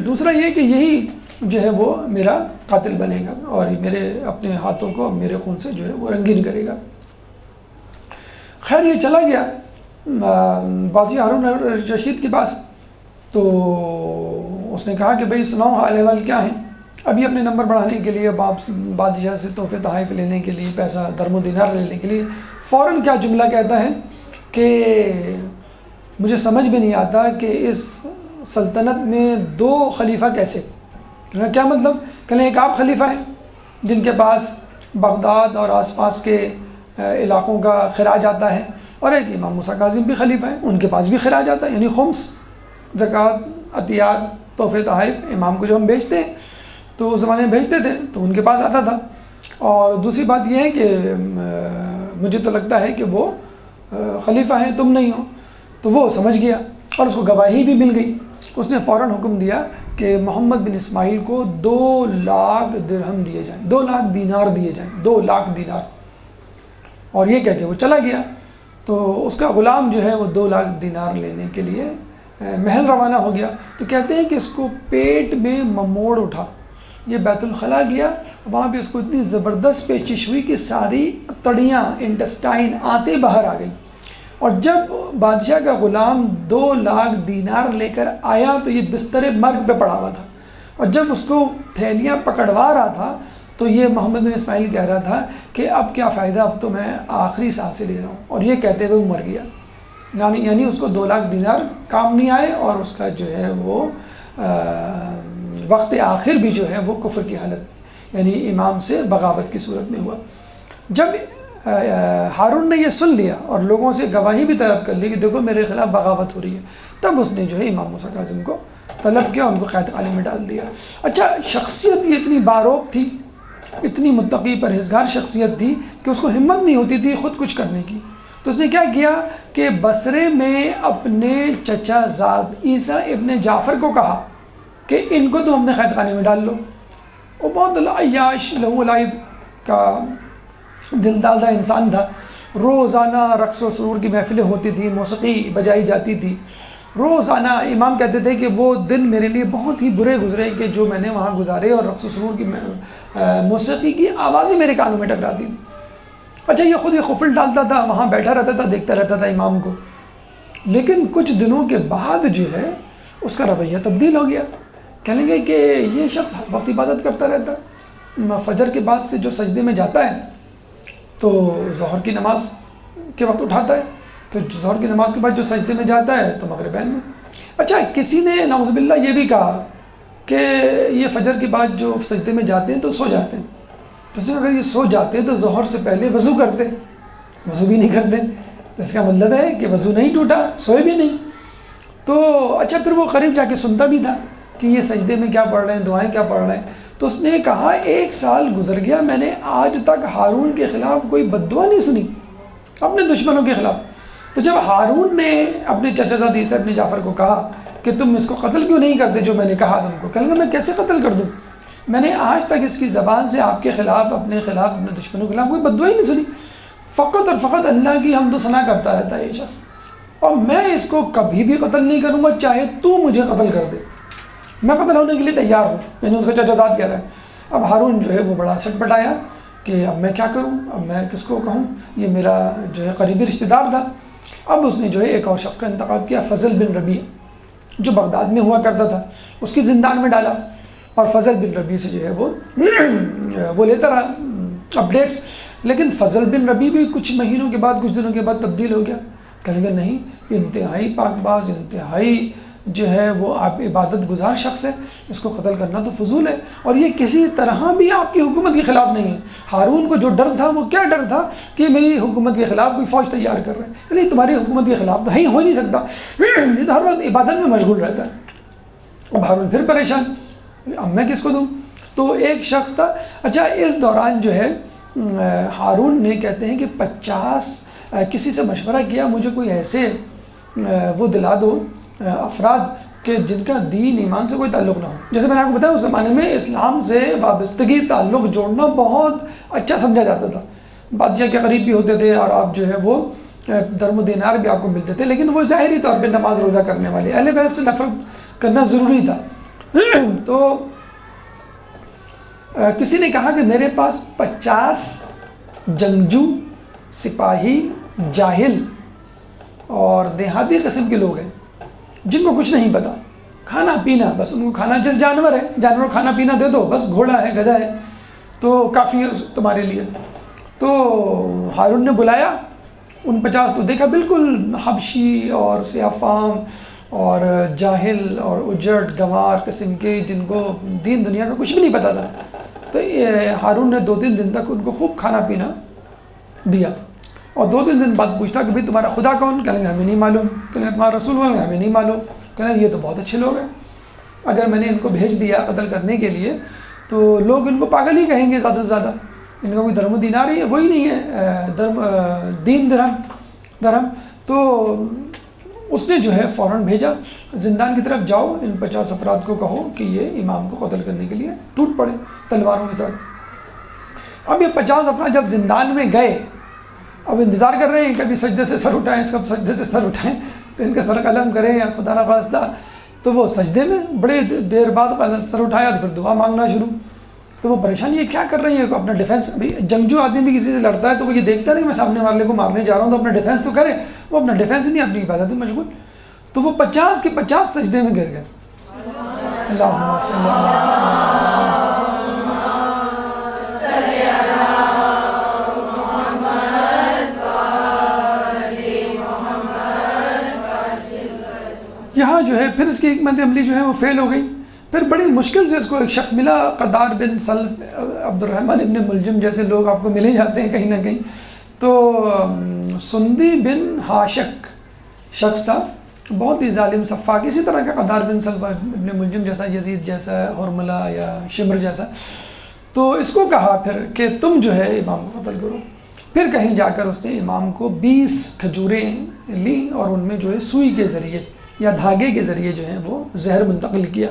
Speaker 1: دوسرا یہ کہ یہی جو ہے وہ میرا قاتل بنے گا اور میرے اپنے ہاتھوں کو میرے خون سے جو ہے وہ رنگین کرے گا۔ خیر یہ چلا گیا باجی ہارون رشید کے پاس، تو اس نے کہا کہ بھئی سناؤ حال احوال کیا ہیں؟ ابھی اپنے نمبر بڑھانے کے لیے بادشاہ سے تحفے تحائف لینے کے لیے، پیسہ درم و دینار لینے کے لیے فوراً کیا جملہ کہتا ہے کہ مجھے سمجھ میں نہیں آتا کہ اس سلطنت میں 2 خلیفہ کیسے؟ کیا مطلب؟ کہنے ایک آپ خلیفہ ہیں جن کے پاس بغداد اور آس پاس کے علاقوں کا خراج آتا ہے، اور ایک امام موسیٰ کاظم بھی خلیفہ ہیں، ان کے پاس بھی خراج آتا ہے، یعنی خمس، زکوٰۃ، عطیات، تحفے تحائف امام کو جو ہم بھیجتے ہیں تو اس زمانے میں بھیجتے تھے تو ان کے پاس آتا تھا۔ اور دوسری بات یہ ہے کہ مجھے تو لگتا ہے کہ وہ خلیفہ ہیں، تم نہیں ہو۔ تو وہ سمجھ گیا اور اس کو گواہی بھی مل گئی۔ اس نے فوراً حکم دیا کہ محمد بن اسماعیل کو 2 لاکھ درہم دیے جائیں، 2 لاکھ دینار دیے جائیں، 2 لاکھ دینار۔ اور یہ کہہ کے وہ چلا گیا۔ تو اس کا غلام جو ہے وہ 2 لاکھ دینار لینے کے لیے محل روانہ ہو گیا۔ تو کہتے ہیں کہ اس کو پیٹ میں مموڑ اٹھا، یہ بیت الخلاء گیا، وہاں پہ اس کو اتنی زبردست پیچش ہوئی کہ ساری تڑیاں، انٹسٹائن، آنتیں باہر آ گئی۔ اور جب بادشاہ کا غلام 2 لاکھ دینار لے کر آیا تو یہ بستر مرگ پہ پڑا ہوا تھا، اور جب اس کو تھیلیاں پکڑوا رہا تھا تو یہ محمد بن اسماعیل کہہ رہا تھا کہ اب کیا فائدہ، اب تو میں آخری سانسیں لے رہا ہوں، اور یہ کہتے ہوئے وہ مر گیا۔ یعنی اس کو 2 لاکھ دینار کام نہیں آئے، اور اس کا جو ہے وہ وقت آخر بھی جو ہے وہ کفر کی حالت، یعنی امام سے بغاوت کی صورت میں ہوا۔ جب ہارون نے یہ سن لیا اور لوگوں سے گواہی بھی طلب کر لی کہ دیکھو میرے خلاف بغاوت ہو رہی ہے، تب اس نے جو ہے امام موسیٰ کاظم کو طلب کیا، ان کو قید خانے میں ڈال دیا۔ اچھا، شخصیت یہ اتنی باروب تھی، اتنی متقی پرہیزگار شخصیت تھی کہ اس کو ہمت نہیں ہوتی تھی خود کچھ کرنے کی۔ تو اس نے کیا کیا کہ بصرے میں اپنے چچا زاد عیسیٰ ابن جعفر کو کہا کہ ان کو تم اپنے قید خانے میں ڈال لو۔ وہ بہت عیاش لہو لعب کا دل دادہ انسان تھا۔ روزانہ رقص و سرور کی محفلیں ہوتی تھیں، موسیقی بجائی جاتی تھی روزانہ۔ امام کہتے تھے کہ وہ دن میرے لیے بہت ہی برے گزرے کہ جو میں نے وہاں گزارے، اور رقص و سرور کی موسیقی کی آوازیں میرے کانوں میں ٹکراتی تھی۔ اچھا، یہ خود یہ خفل ڈالتا تھا، وہاں بیٹھا رہتا تھا، دیکھتا رہتا تھا امام کو، لیکن کچھ دنوں کے بعد جو ہے اس کا رویہ تبدیل ہو گیا۔ کہنے لگے کہ یہ شخص ہر وقت عبادت کرتا رہتا ہے، فجر کے بعد سے جو سجدے میں جاتا ہے تو ظہر کی نماز کے وقت اٹھاتا ہے، پھر ظہر کی نماز کے بعد جو سجدے میں جاتا ہے تو مغربین میں۔ اچھا، کسی نے نعوذ باللہ یہ بھی کہا کہ یہ فجر کے بعد جو سجدے میں جاتے ہیں تو سو جاتے ہیں، تو اگر یہ سو جاتے تو ظہر سے پہلے وضو کرتے، وضو بھی نہیں کرتے، تو اس کا مطلب ہے کہ وضو نہیں ٹوٹا، سوئے بھی نہیں۔ تو اچھا، پھر وہ قریب جا کے سنتا بھی تھا کہ یہ سجدے میں کیا پڑھ رہے ہیں، دعائیں کیا پڑھ رہے ہیں۔ تو اس نے کہا 1 سال گزر گیا، میں نے آج تک ہارون کے خلاف کوئی بد دعا نہیں سنی، اپنے دشمنوں کے خلاف۔ تو جب ہارون نے اپنے چچا زاد عیسیٰ ابن جعفر کو کہا کہ تم اس کو قتل کیوں نہیں کرتے جو میں نے کہا تم کو، کہنے لگا میں کیسے قتل کر دوں، میں نے آج تک اس کی زبان سے آپ کے خلاف، اپنے خلاف، اپنے دشمنوں کے خلاف کوئی بد دعا ہی نہیں سنی، فقط اور فقط اللہ کی حمد و ثنا کرتا رہتا ہے یہ شخص، اور میں اس کو کبھی بھی قتل نہیں کروں گا چاہے تو مجھے قتل کر دے، میں قتل ہونے کے لیے تیار ہوں۔ یعنی اس کا چچا زاد کہہ رہا ہے۔ اب ہارون جو ہے وہ بڑا سٹ پٹایا کہ اب میں کیا کروں، اب میں کس کو کہوں، یہ میرا جو ہے قریبی رشتہ دار تھا۔ اب اس نے جو ہے ایک اور شخص کا انتخاب کیا، فضل بن ربیع، جو بغداد میں ہوا کرتا تھا، اس کی زندان میں ڈالا، اور فضل بن ربیع سے جو ہے وہ لیتا رہا اپڈیٹس۔ لیکن فضل بن ربیع بھی کچھ مہینوں کے بعد، کچھ دنوں کے بعد تبدیل ہو گیا، کہنے لگا نہیں، انتہائی پاک باز، انتہائی جو ہے وہ آپ عبادت گزار شخص ہے، اس کو قتل کرنا تو فضول ہے، اور یہ کسی طرح بھی آپ کی حکومت کے خلاف نہیں ہے۔ ہارون کو جو ڈر تھا وہ کیا ڈر تھا کہ میری حکومت کے خلاف کوئی فوج تیار کر رہے ہیں، کہ نہیں تمہاری حکومت کے خلاف تو ہو نہیں سکتا، یہ تو ہر وقت عبادت میں مشغول رہتا ہے۔ اب ہارون پھر پریشان، اب میں کس کو دوں؟ تو ایک شخص تھا۔ اچھا، اس دوران جو ہے ہارون نے کہتے ہیں کہ 50 کسی سے مشورہ کیا، مجھے کوئی ایسے وہ دلا دو افراد کہ جن کا دین ایمان سے کوئی تعلق نہ ہو۔ جیسے میں نے آپ کو بتایا اس زمانے میں اسلام سے وابستگی، تعلق جوڑنا بہت اچھا سمجھا جاتا تھا، بادشاہ کے قریب بھی ہوتے تھے اور آپ جو ہے وہ درم و دینار بھی آپ کو ملتے تھے، لیکن وہ ظاہری طور پہ نماز روزہ کرنے والے، اہل بیت سے نفرت کرنا ضروری تھا۔ تو کسی نے کہا کہ میرے پاس 50 جنگجو، سپاہی، جاہل اور دیہاتی قسم کے لوگ ہیں جن کو کچھ نہیں پتا، کھانا پینا بس ان کو کھانا، جس جانور ہے جانور کو کھانا پینا دے دو، بس گھوڑا ہے گدھا ہے تو کافی ہے تمہارے لیے۔ تو ہارون نے بلایا ان 50 تو دیکھا بالکل حبشی اور سیاہ فام اور جاہل اور اجڑ گنوار قسم کے، جن کو دین دنیا کا کچھ بھی نہیں پتا تھا۔ تو ہارون نے 2-3 دن تک ان کو خوب کھانا پینا دیا، اور 2-3 دن بعد پوچھتا کہ بھئی تمہارا خدا کون؟ کہیں گے ہمیں نہیں معلوم، کہیں گے تمہارا رسول کون؟ ہمیں نہیں معلوم، کہیں گے یہ تو بہت اچھے لوگ ہیں، اگر میں نے ان کو بھیج دیا قتل کرنے کے لیے تو لوگ ان کو پاگل ہی کہیں گے زیادہ سے زیادہ، ان کا کوئی درم و دینار ہی وہی نہیں ہے، دین درہم۔ تو اس نے جو ہے فوراً بھیجا زندان کی طرف، جاؤ ان 50 افراد کو کہو کہ یہ امام کو قتل کرنے کے لیے ٹوٹ پڑے تلواروں کے ساتھ۔ اب یہ 50 افراد جب زندان میں گئے، اب انتظار کر رہے ہیں کبھی سجدے سے سر اٹھائیں، کب سجدے سے سر اٹھائیں تو ان کا سر قلم کریں یا خدا نخواستہ، تو وہ سجدے میں بڑے دیر بعد سر اٹھایا تو پھر دعا مانگنا شروع۔ تو وہ پریشانی، یہ کیا کر رہی ہے؟ اپنا ڈیفینس، ابھی جنگجو آدمی بھی کسی سے لڑتا ہے تو وہ یہ دیکھتا نہیں میں سامنے والے کو مارنے جا رہا ہوں تو اپنا ڈیفینس تو کرے، وہ اپنا ڈیفینس نہیں، اپنی عبادت میں مشغول۔ تو وہ 50 کے 50 سجدے میں گر گئے۔ اللہم صلی یہاں جو ہے پھر اس کی حکمت عملی جو ہے وہ فیل ہو گئی۔ پھر بڑی مشکل سے اس کو ایک شخص ملا، قدار بن سلف، عبد الرحمن ابن ملجم جیسے لوگ آپ کو ملے جاتے ہیں کہیں نہ کہیں۔ تو سندی بن ہاشک شخص تھا، بہت ہی ظالم سفاک، اسی طرح کا قدار بن سلف ابن ملجم جیسا، یزید جیسا، حرملہ یا شمر جیسا۔ تو اس کو کہا پھر کہ تم جو ہے امام کو قتل کرو۔ پھر کہیں جا کر اس نے امام کو 20 کھجوریں لیں اور ان میں جو ہے سوئی کے ذریعے یا دھاگے کے ذریعے جو ہے وہ زہر منتقل کیا،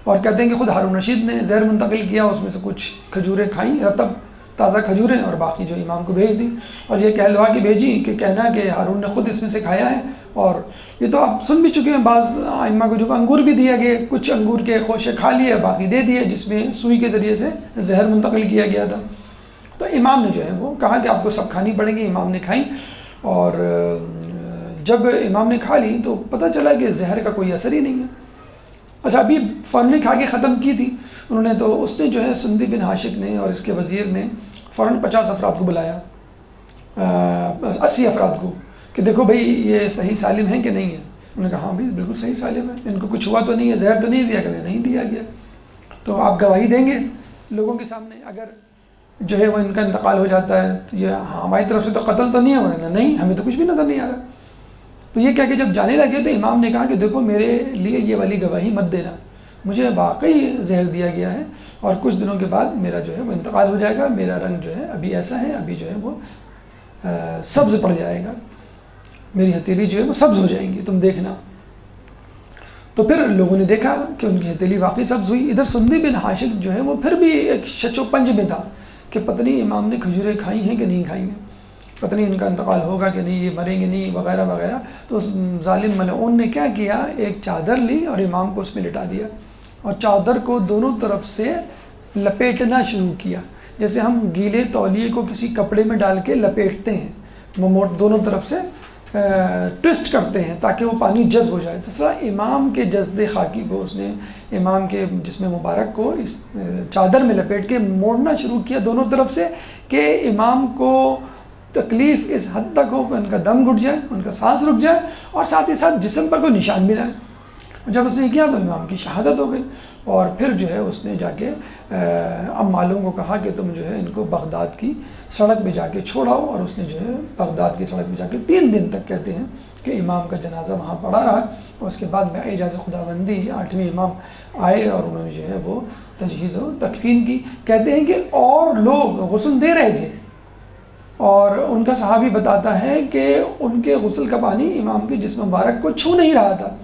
Speaker 1: اور کہتے ہیں کہ خود ہارون رشید نے زہر منتقل کیا، اس میں سے کچھ کھجوریں کھائیں، رطب تازہ کھجوریں، اور باقی جو امام کو بھیج دیں، اور یہ کہلوا کے بھیجی کہ کہنا کہ ہارون نے خود اس میں سے کھایا ہے۔ اور یہ تو آپ سن بھی چکے ہیں، بعض ائمہ کو جو انگور بھی دیا گیا، کچھ انگور کے خوشے کھا لیے، باقی دے دیے، جس میں سوئی کے ذریعے سے زہر منتقل کیا گیا تھا۔ تو امام نے جو ہے وہ کہا کہ آپ کو سب کھانی پڑیں گی، امام نے کھائیں، اور جب امام نے کھا لی تو پتہ چلا کہ زہر کا کوئی اثر ہی نہیں ہے۔ اچھا، ابھی فوراً کھا کے ختم کی تھی انہوں نے، تو اس نے جو ہے سندی بن ہاشک نے اور اس کے وزیر نے فوراً 50 افراد کو بلایا، 80 افراد کو، کہ دیکھو بھئی یہ صحیح سالم ہیں کہ نہیں ہے؟ انہوں نے کہا ہاں بھائی بالکل صحیح سالم ہے، ان کو کچھ ہوا تو نہیں ہے، زہر تو نہیں دیا؟ کہ نہیں دیا گیا۔ تو آپ گواہی دیں گے لوگوں کے سامنے اگر جو ہے وہ ان کا انتقال ہو جاتا ہے تو یہ ہماری طرف سے تو قتل تو نہیں ہے؟ انہوں نے نہیں، ہمیں تو کچھ بھی نظر نہیں آ رہا۔ تو یہ کہہ کے جب جانے لگے تو امام نے کہا کہ دیکھو میرے لیے یہ والی گواہی مت دینا، مجھے واقعی زہر دیا گیا ہے، اور کچھ دنوں کے بعد میرا جو ہے وہ انتقال ہو جائے گا، میرا رنگ جو ہے ابھی ایسا ہے، ابھی جو ہے وہ سبز پڑ جائے گا، میری ہتھیلی جو ہے وہ سبز ہو جائیں گی، تم دیکھنا۔ تو پھر لوگوں نے دیکھا کہ ان کی ہتھیلی واقعی سبز ہوئی۔ ادھر سندی بن ہاشک جو ہے وہ پھر بھی ایک شچ و پنج میں تھا کہ پتہ نہیں امام نے کھجوریں کھائی ہیں کہ نہیں کھائی ہیں، پتہ نہیں ان کا انتقال ہوگا کہ نہیں، یہ مریں گے نہیں، وغیرہ وغیرہ۔ تو اس ظالم ملعون نے کیا کیا، ایک چادر لی اور امام کو اس میں لٹا دیا، اور چادر کو دونوں طرف سے لپیٹنا شروع کیا، جیسے ہم گیلے تولیے کو کسی کپڑے میں ڈال کے لپیٹتے ہیں، دونوں طرف سے ٹوسٹ کرتے ہیں تاکہ وہ پانی جذب ہو جائے۔ اس طرح امام کے جسد خاکی کو اس نے، امام کے جسم مبارک کو اس چادر میں لپیٹ کے موڑنا شروع کیا دونوں طرف سے، کہ امام کو تکلیف اس حد تک ہو کہ ان کا دم گھٹ جائے، ان کا سانس رک جائے، اور ساتھ ہی ساتھ جسم پر کوئی نشان بھی نہ آئے۔ جب اس نے کیا تو امام کی شہادت ہو گئی، اور پھر جو ہے اس نے جا کے عمالوں کو کہا کہ تم جو ہے ان کو بغداد کی سڑک پہ جا کے چھوڑاؤ، اور اس نے جو ہے بغداد کی سڑک پہ جا کے 3 دن تک کہتے ہیں کہ امام کا جنازہ وہاں پڑا رہا، اور اس کے بعد میں اعجاز خداوندی 8ویں امام آئے اور انہوں نے جو ہے وہ تجہیز و تکفین کی۔ کہتے ہیں کہ اور لوگ غسل دے رہے تھے، اور ان کا صحابی بتاتا ہے کہ ان کے غسل کا پانی امام کے جسم مبارک کو چھو نہیں رہا تھا،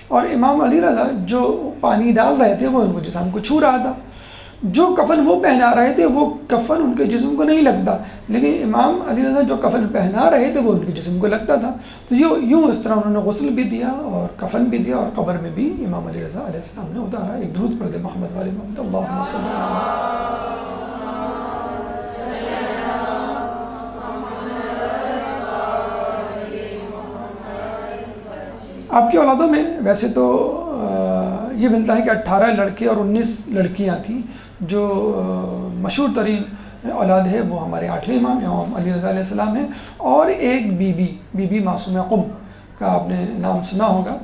Speaker 1: اور امام علی رضا جو پانی ڈال رہے تھے وہ ان کو جسم کو چھو رہا تھا۔ جو کفن وہ پہنا رہے تھے وہ کفن ان کے جسم کو نہیں لگتا، لیکن امام علی رضا جو کفن پہنا رہے تھے وہ ان کے جسم کو لگتا تھا. تو یوں اس طرح انہوں نے غسل بھی دیا اور کفن بھی دیا، اور قبر میں بھی امام علی رضا علیہ السلام نے اتارا. ایک درود پڑھ دے محمد والے محمد. اللہم صلی اللہ علیہ. آپ کی اولادوں میں ویسے تو یہ ملتا ہے کہ 18 لڑکے اور 19 لڑکیاں تھیں. جو مشہور ترین اولاد ہے وہ ہمارے 8ویں امام علی رضا علیہ السلام ہیں، اور ایک بی بی معصومہ قم کا آپ نے نام سنا ہوگا،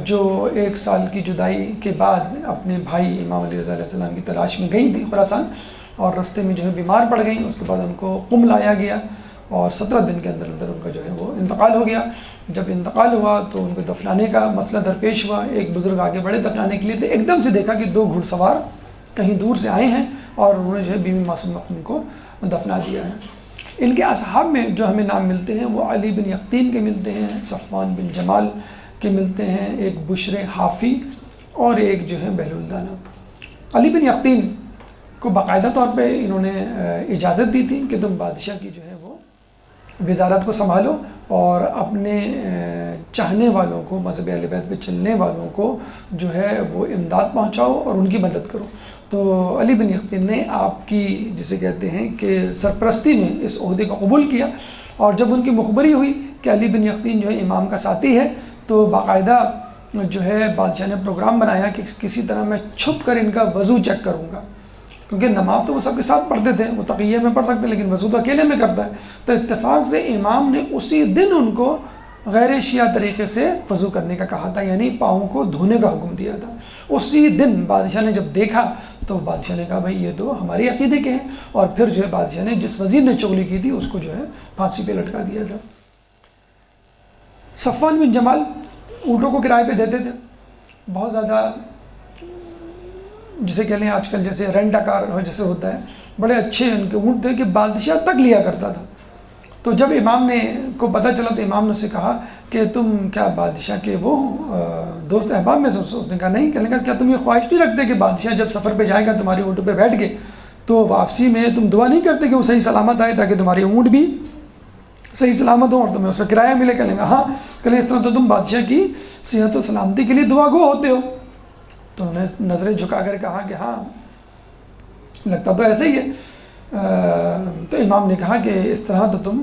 Speaker 1: جو 1 سال کی جدائی کے بعد اپنے بھائی امام علی رضا علیہ السلام کی تلاش میں گئی تھی خراسان، اور رستے میں جو ہے بیمار پڑ گئیں. اس کے بعد ان کو قم لایا گیا اور 17 دن کے اندر ان کا جو ہے وہ انتقال ہو گیا. جب انتقال ہوا تو ان کو دفنانے کا مسئلہ درپیش ہوا. ایک بزرگ آگے بڑھے دفنانے کے لیے، تو ایک دم سے دیکھا کہ 2 گھڑ سوار کہیں دور سے آئے ہیں اور انہوں نے جو ہے بی بی معصومہ قم کو دفنا دیا ہے. ان کے اصحاب میں جو ہمیں نام ملتے ہیں وہ علی بن یقطین کے ملتے ہیں، صفوان بن جمال کے ملتے ہیں، ایک بشر حافی اور ایک جو ہے بہلول دانا. علی بن یقطین کو باقاعدہ طور پہ انہوں نے اجازت دی تھی کہ تم بادشاہ کی جو ہے وہ وزارت کو سنبھالو اور اپنے چاہنے والوں کو، مذہب اہل بیت پہ چلنے والوں کو جو ہے وہ امداد پہنچاؤ اور ان کی مدد کرو. تو علی بن یقطین نے آپ کی جسے کہتے ہیں کہ سرپرستی میں اس عہدے کو قبول کیا، اور جب ان کی مخبری ہوئی کہ علی بن یقطین جو ہے امام کا ساتھی ہے، تو باقاعدہ جو ہے بادشاہ نے پروگرام بنایا کہ کسی طرح میں چھپ کر ان کا وضو چیک کروں گا، کیونکہ نماز تو وہ سب کے ساتھ پڑھتے تھے، وہ تقیہ میں پڑھ سکتے لیکن وضو تو اکیلے میں کرتا ہے. تو اتفاق سے امام نے اسی دن ان کو غیر شیعہ طریقے سے وضو کرنے کا کہا تھا، یعنی پاؤں کو دھونے کا حکم دیا تھا. اسی دن بادشاہ نے جب دیکھا تو بادشاہ نے کہا بھائی یہ تو ہماری عقیدے کے ہیں، اور پھر جو ہے بادشاہ نے جس وزیر نے چغلی کی تھی اس کو جو ہے پھانسی پہ لٹکا دیا تھا. صفوان بن جمال اونٹوں کو کرائے پہ دیتے تھے، بہت زیادہ جسے کہہ لیں آج کل جیسے رینٹ کار جیسے ہوتا ہے، بڑے اچھے ان کے اونٹ تھے کہ بادشاہ تک لیا کرتا تھا. تو جب امام نے کو پتہ چلا تو امام نے اسے کہا کہ تم کیا بادشاہ کے وہ دوست احباب میں سے؟ اس نے کہا نہیں. کہنے کا کیا تم یہ خواہش نہیں رکھتے کہ بادشاہ جب سفر پہ جائے گا تمہاری اونٹ پہ بیٹھ کے تو واپسی میں تم دعا نہیں کرتے کہ وہ صحیح سلامت آئے تاکہ تمہاری اونٹ بھی صحیح سلامت ہو اور تمہیں اس کا کرایہ ملے؟ کہنے کا ہاں. کہنے اس طرح تو تم بادشاہ کی صحت و سلامتی کے لیے دعا گو ہوتے ہو. تو انہوں نے نظریں جھکا کر کہا کہ ہاں لگتا تو ایسے ہی ہے. تو امام نے کہا کہ اس طرح تو تم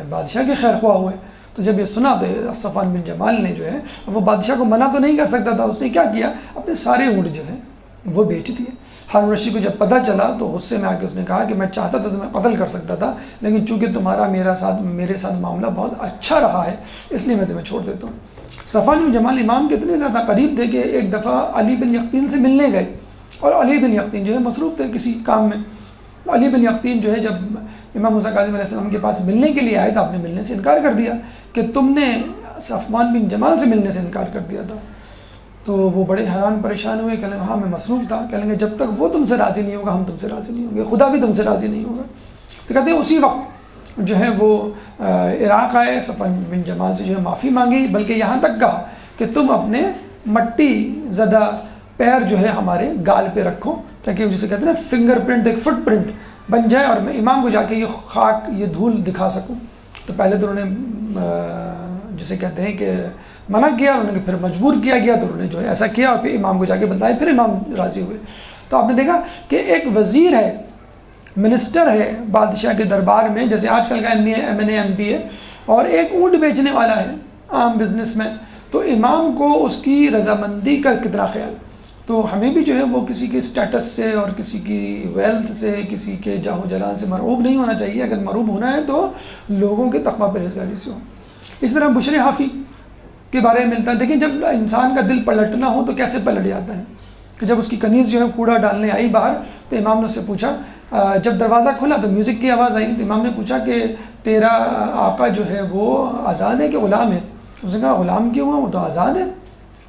Speaker 1: بادشاہ کے خیر خواہ ہوئے. تو جب یہ سنا تو صفوان بن جمال نے جو ہے وہ بادشاہ کو منع تو نہیں کر سکتا تھا، اس نے کیا کیا اپنے سارے اونٹ جو ہیں وہ بیچ دیے. ہارون رشید کو جب پتہ چلا تو غصے میں آ کے اس نے کہا کہ میں چاہتا تھا تو میں قتل کر سکتا تھا، لیکن چونکہ تمہارا میرے ساتھ معاملہ بہت اچھا رہا ہے اس لیے میں تمہیں چھوڑ دیتا ہوں. صفوان بن جمال امام کے اتنے زیادہ قریب تھے کہ ایک دفعہ علی بن یقطین سے ملنے گئے، اور علی بن یقطین جو ہے مصروف تھے کسی کام میں. علی بن یقطین جو ہے جب امام موسیٰ کاظم علیہ السلام کے پاس ملنے کے لیے آئے تو آپ نے ملنے سے انکار کر دیا کہ تم نے صفوان بن جمال سے ملنے سے انکار کر دیا تھا. تو وہ بڑے حیران پریشان ہوئے، کہنے لگے ہاں میں مصروف تھا. کہنے لگے جب تک وہ تم سے راضی نہیں ہوگا ہم تم سے راضی نہیں ہوں گے، خدا بھی تم سے راضی نہیں ہوگا. تو کہتے ہیں اسی وقت جو ہے وہ عراق آئے، صفوان بن جمال سے جو ہے معافی مانگی، بلکہ یہاں تک کہا کہ تم اپنے مٹی زدہ پیر جو ہے ہمارے گال پہ رکھو تاکہ جسے کہتے ہیں نا فنگر پرنٹ، ایک فٹ پرنٹ بن جائے اور میں امام کو جا کے یہ خاک یہ دھول دکھا سکوں. تو پہلے تو انہوں نے جسے کہتے ہیں کہ منع کیا، انہوں نے پھر مجبور کیا گیا تو انہوں نے جو ہے ایسا کیا اور پھر امام کو جا کے بتایا، پھر امام راضی ہوئے. تو آپ نے دیکھا کہ ایک وزیر ہے، منسٹر ہے بادشاہ کے دربار میں، جیسے آج کل کا M N A M P ہے، اور ایک اونٹ بیچنے والا ہے عام بزنس میں، تو امام کو اس کی رضامندی کا کتنا خیال. تو ہمیں بھی جو ہے وہ کسی کے سٹیٹس سے اور کسی کی ویلتھ سے، کسی کے جاہ و جلال سے مرعوب نہیں ہونا چاہیے. اگر مرعوب ہونا ہے تو لوگوں کے تقویٰ پرہیزگاری سے ہو. اس طرح بشر حافی کے بارے میں ملتا ہے. دیکھیں جب انسان کا دل پلٹنا ہو تو کیسے پلٹ جاتا ہے کہ جب اس کی کنیز جو ہے کوڑا ڈالنے آئی باہر تو امام نے اس سے پوچھا، جب دروازہ کھلا تو میوزک کی آواز آئی تو امام نے پوچھا کہ تیرا آقا جو ہے وہ آزاد ہے کہ غلام ہے؟ اس نے کہا غلام کیوں ہوا، وہ تو آزاد ہے.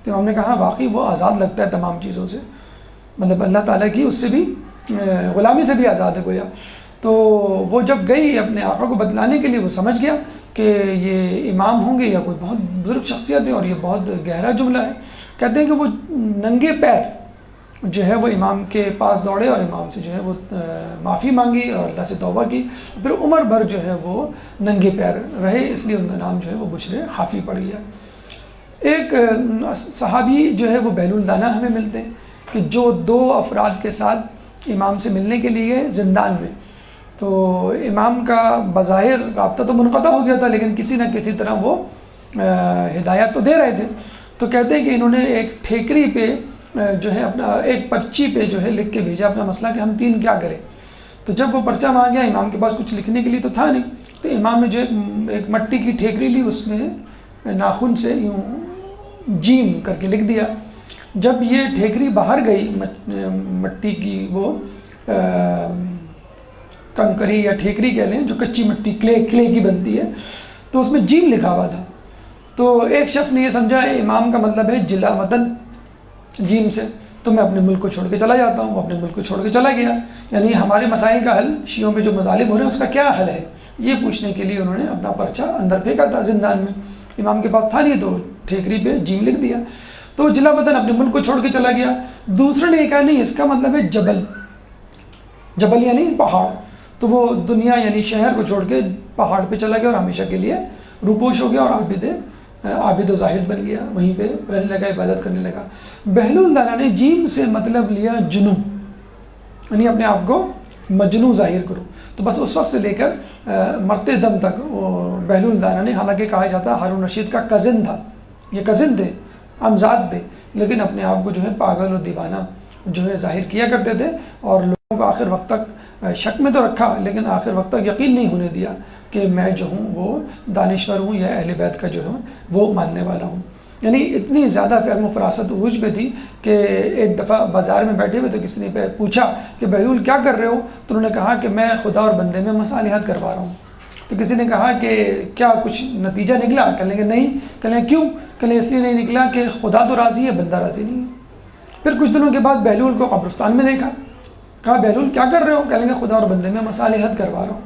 Speaker 1: تو امام نے کہا واقعی وہ آزاد لگتا ہے تمام چیزوں سے، مطلب اللہ تعالیٰ کی اس سے بھی غلامی سے بھی آزاد ہے گویا. تو وہ جب گئی اپنے آقا کو بتلانے کے لیے، وہ سمجھ گیا کہ یہ امام ہوں گے یا کوئی بہت بزرگ شخصیت ہے اور یہ بہت گہرا جملہ ہے. کہتے ہیں کہ وہ ننگے پیر جو ہے وہ امام کے پاس دوڑے اور امام سے جو ہے وہ معافی مانگی اور اللہ سے توبہ کی. پھر عمر بھر جو ہے وہ ننگے پیر رہے، اس لیے ان کا نام جو ہے وہ بشر حافی پڑ گیا. ایک صحابی جو ہے وہ بہلول دانہ ہمیں ملتے ہیں کہ جو 2 افراد کے ساتھ امام سے ملنے کے لیے زندان میں. تو امام کا بظاہر رابطہ تو منقطع ہو گیا تھا، لیکن کسی نہ کسی طرح وہ ہدایات تو دے رہے تھے. تو کہتے ہیں کہ انہوں نے ایک ٹھیکری پہ جو ہے اپنا ایک پرچی پہ جو ہے لکھ کے بھیجا اپنا مسئلہ کہ ہم 3 کیا کریں. تو جب وہ پرچہ وہاں گیا، امام کے پاس کچھ لکھنے کے لیے تو تھا نہیں، تو امام نے جو ایک مٹی کی ٹھیکری لی، اس میں ناخن سے یوں جیم کر کے لکھ دیا. جب یہ ٹھیکری باہر گئی مٹی کی، وہ کنکری یا ٹھیکری کہہ لیں جو کچی مٹی کلے کی بنتی ہے، تو اس میں جیم لکھا ہوا تھا. تو ایک شخص نے یہ سمجھا امام کا مطلب ہے جلا وطن جیم سے، تو میں اپنے ملک کو چھوڑ کے چلا جاتا ہوں. وہ اپنے ملک کو چھوڑ کے چلا گیا. یعنی ہمارے مسائل کا حل، شیعوں پہ جو مظالم ہو رہے ہیں اس کا کیا حل ہے، یہ پوچھنے کے لیے انہوں نے اپنا پرچہ اندر پھینکا تھا زندان میں. امام کے پاس تھا نہیں، تو ٹھیکری پہ جیم لکھ دیا. تو جلا وطن اپنے ملک کو چھوڑ کے چلا گیا. دوسرے نے یہ کہا نہیں، اس کا مطلب ہے جبل یعنی پہاڑ. تو وہ دنیا یعنی شہر کو چھوڑ کے پہاڑ پہ چلا گیا اور ہمیشہ کے لیے روپوش ہو گیا اور عابد و زاہد بن گیا، وہیں پہ رہنے لگا، عبادت کرنے لگا. بہلول دانہ نے جیم سے مطلب لیا جنو، یعنی اپنے آپ کو مجنو ظاہر کرو. تو بس اس وقت سے لے کر مرتے دم تک وہ بہلول دانہ نے، حالانکہ کہا جاتا ہارون رشید کا کزن تھا، یہ کزن تھے، امزاد تھے، لیکن اپنے آپ کو جو ہے پاگل اور دیوانہ جو ہے ظاہر کیا کرتے تھے اور لوگوں کو آخر وقت تک شک میں تو رکھا، لیکن آخر وقت تک یقین نہیں ہونے دیا کہ میں جو ہوں وہ دانشور ہوں یا اہل بیت کا جو ہوں وہ ماننے والا ہوں. یعنی اتنی زیادہ فہم و فراست عروج پہ تھی کہ ایک دفعہ بازار میں بیٹھے ہوئے تو کسی نے پوچھا کہ بہلول کیا کر رہے ہو؟ تو انہوں نے کہا کہ میں خدا اور بندے میں مصالحت کروا رہا ہوں. تو کسی نے کہا کہ کیا کچھ نتیجہ نکلا؟ کہنے کہ نہیں. کہنے کیوں؟ کہنے اس لیے نہیں نکلا کہ خدا تو راضی ہے، بندہ راضی نہیں ہے. پھر کچھ دنوں کے بعد بہلول کو قبرستان میں دیکھا. کہا بہلول کیا کر رہے ہو؟ کہنے کہ خدا اور بندے میں مصالحت کروا رہا ہوں.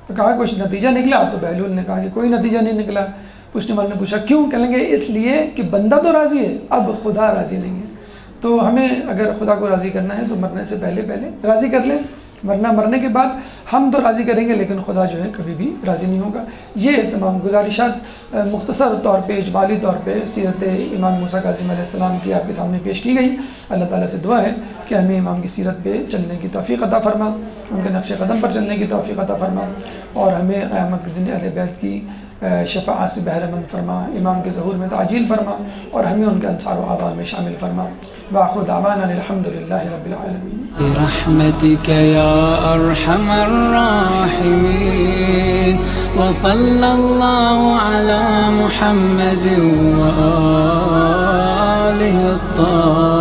Speaker 1: تو کہا کچھ نتیجہ نکلا؟ تو بہلول نے کہا کہ کوئی نتیجہ نہیں نکلا. پوچھنے والے نے پوچھا کیوں؟ کہیں گے اس لیے کہ بندہ تو راضی ہے، اب خدا راضی نہیں ہے. تو ہمیں اگر خدا کو راضی کرنا ہے تو مرنے سے پہلے راضی کر لیں، ورنہ مرنے کے بعد ہم تو راضی کریں گے لیکن خدا جو ہے کبھی بھی راضی نہیں ہوگا. یہ تمام گزارشات مختصر طور پہ، اجمالی طور پہ سیرت امام موسیٰ کاظم علیہ السلام کی آپ کے سامنے پیش کی گئی. اللہ تعالیٰ سے دعا ہے کہ ہمیں امام کی سیرت پہ چلنے کی توفیق عطا فرما، ان کے نقش قدم پر چلنے کی توفیق عطا فرما، اور ہمیں قیامت کے دن اہل بیت کی شفاعت سے بہرہ مند فرما، امام کے ظہور میں تعجیل فرما، اور ہمیں ان کے انصار و اعوان میں شامل فرما. وآخر دعوانا الحمد للہ رب العالمین.
Speaker 2: برحمتك يا أرحم الراحمين، وصلى الله على محمد وآله الطاهرين.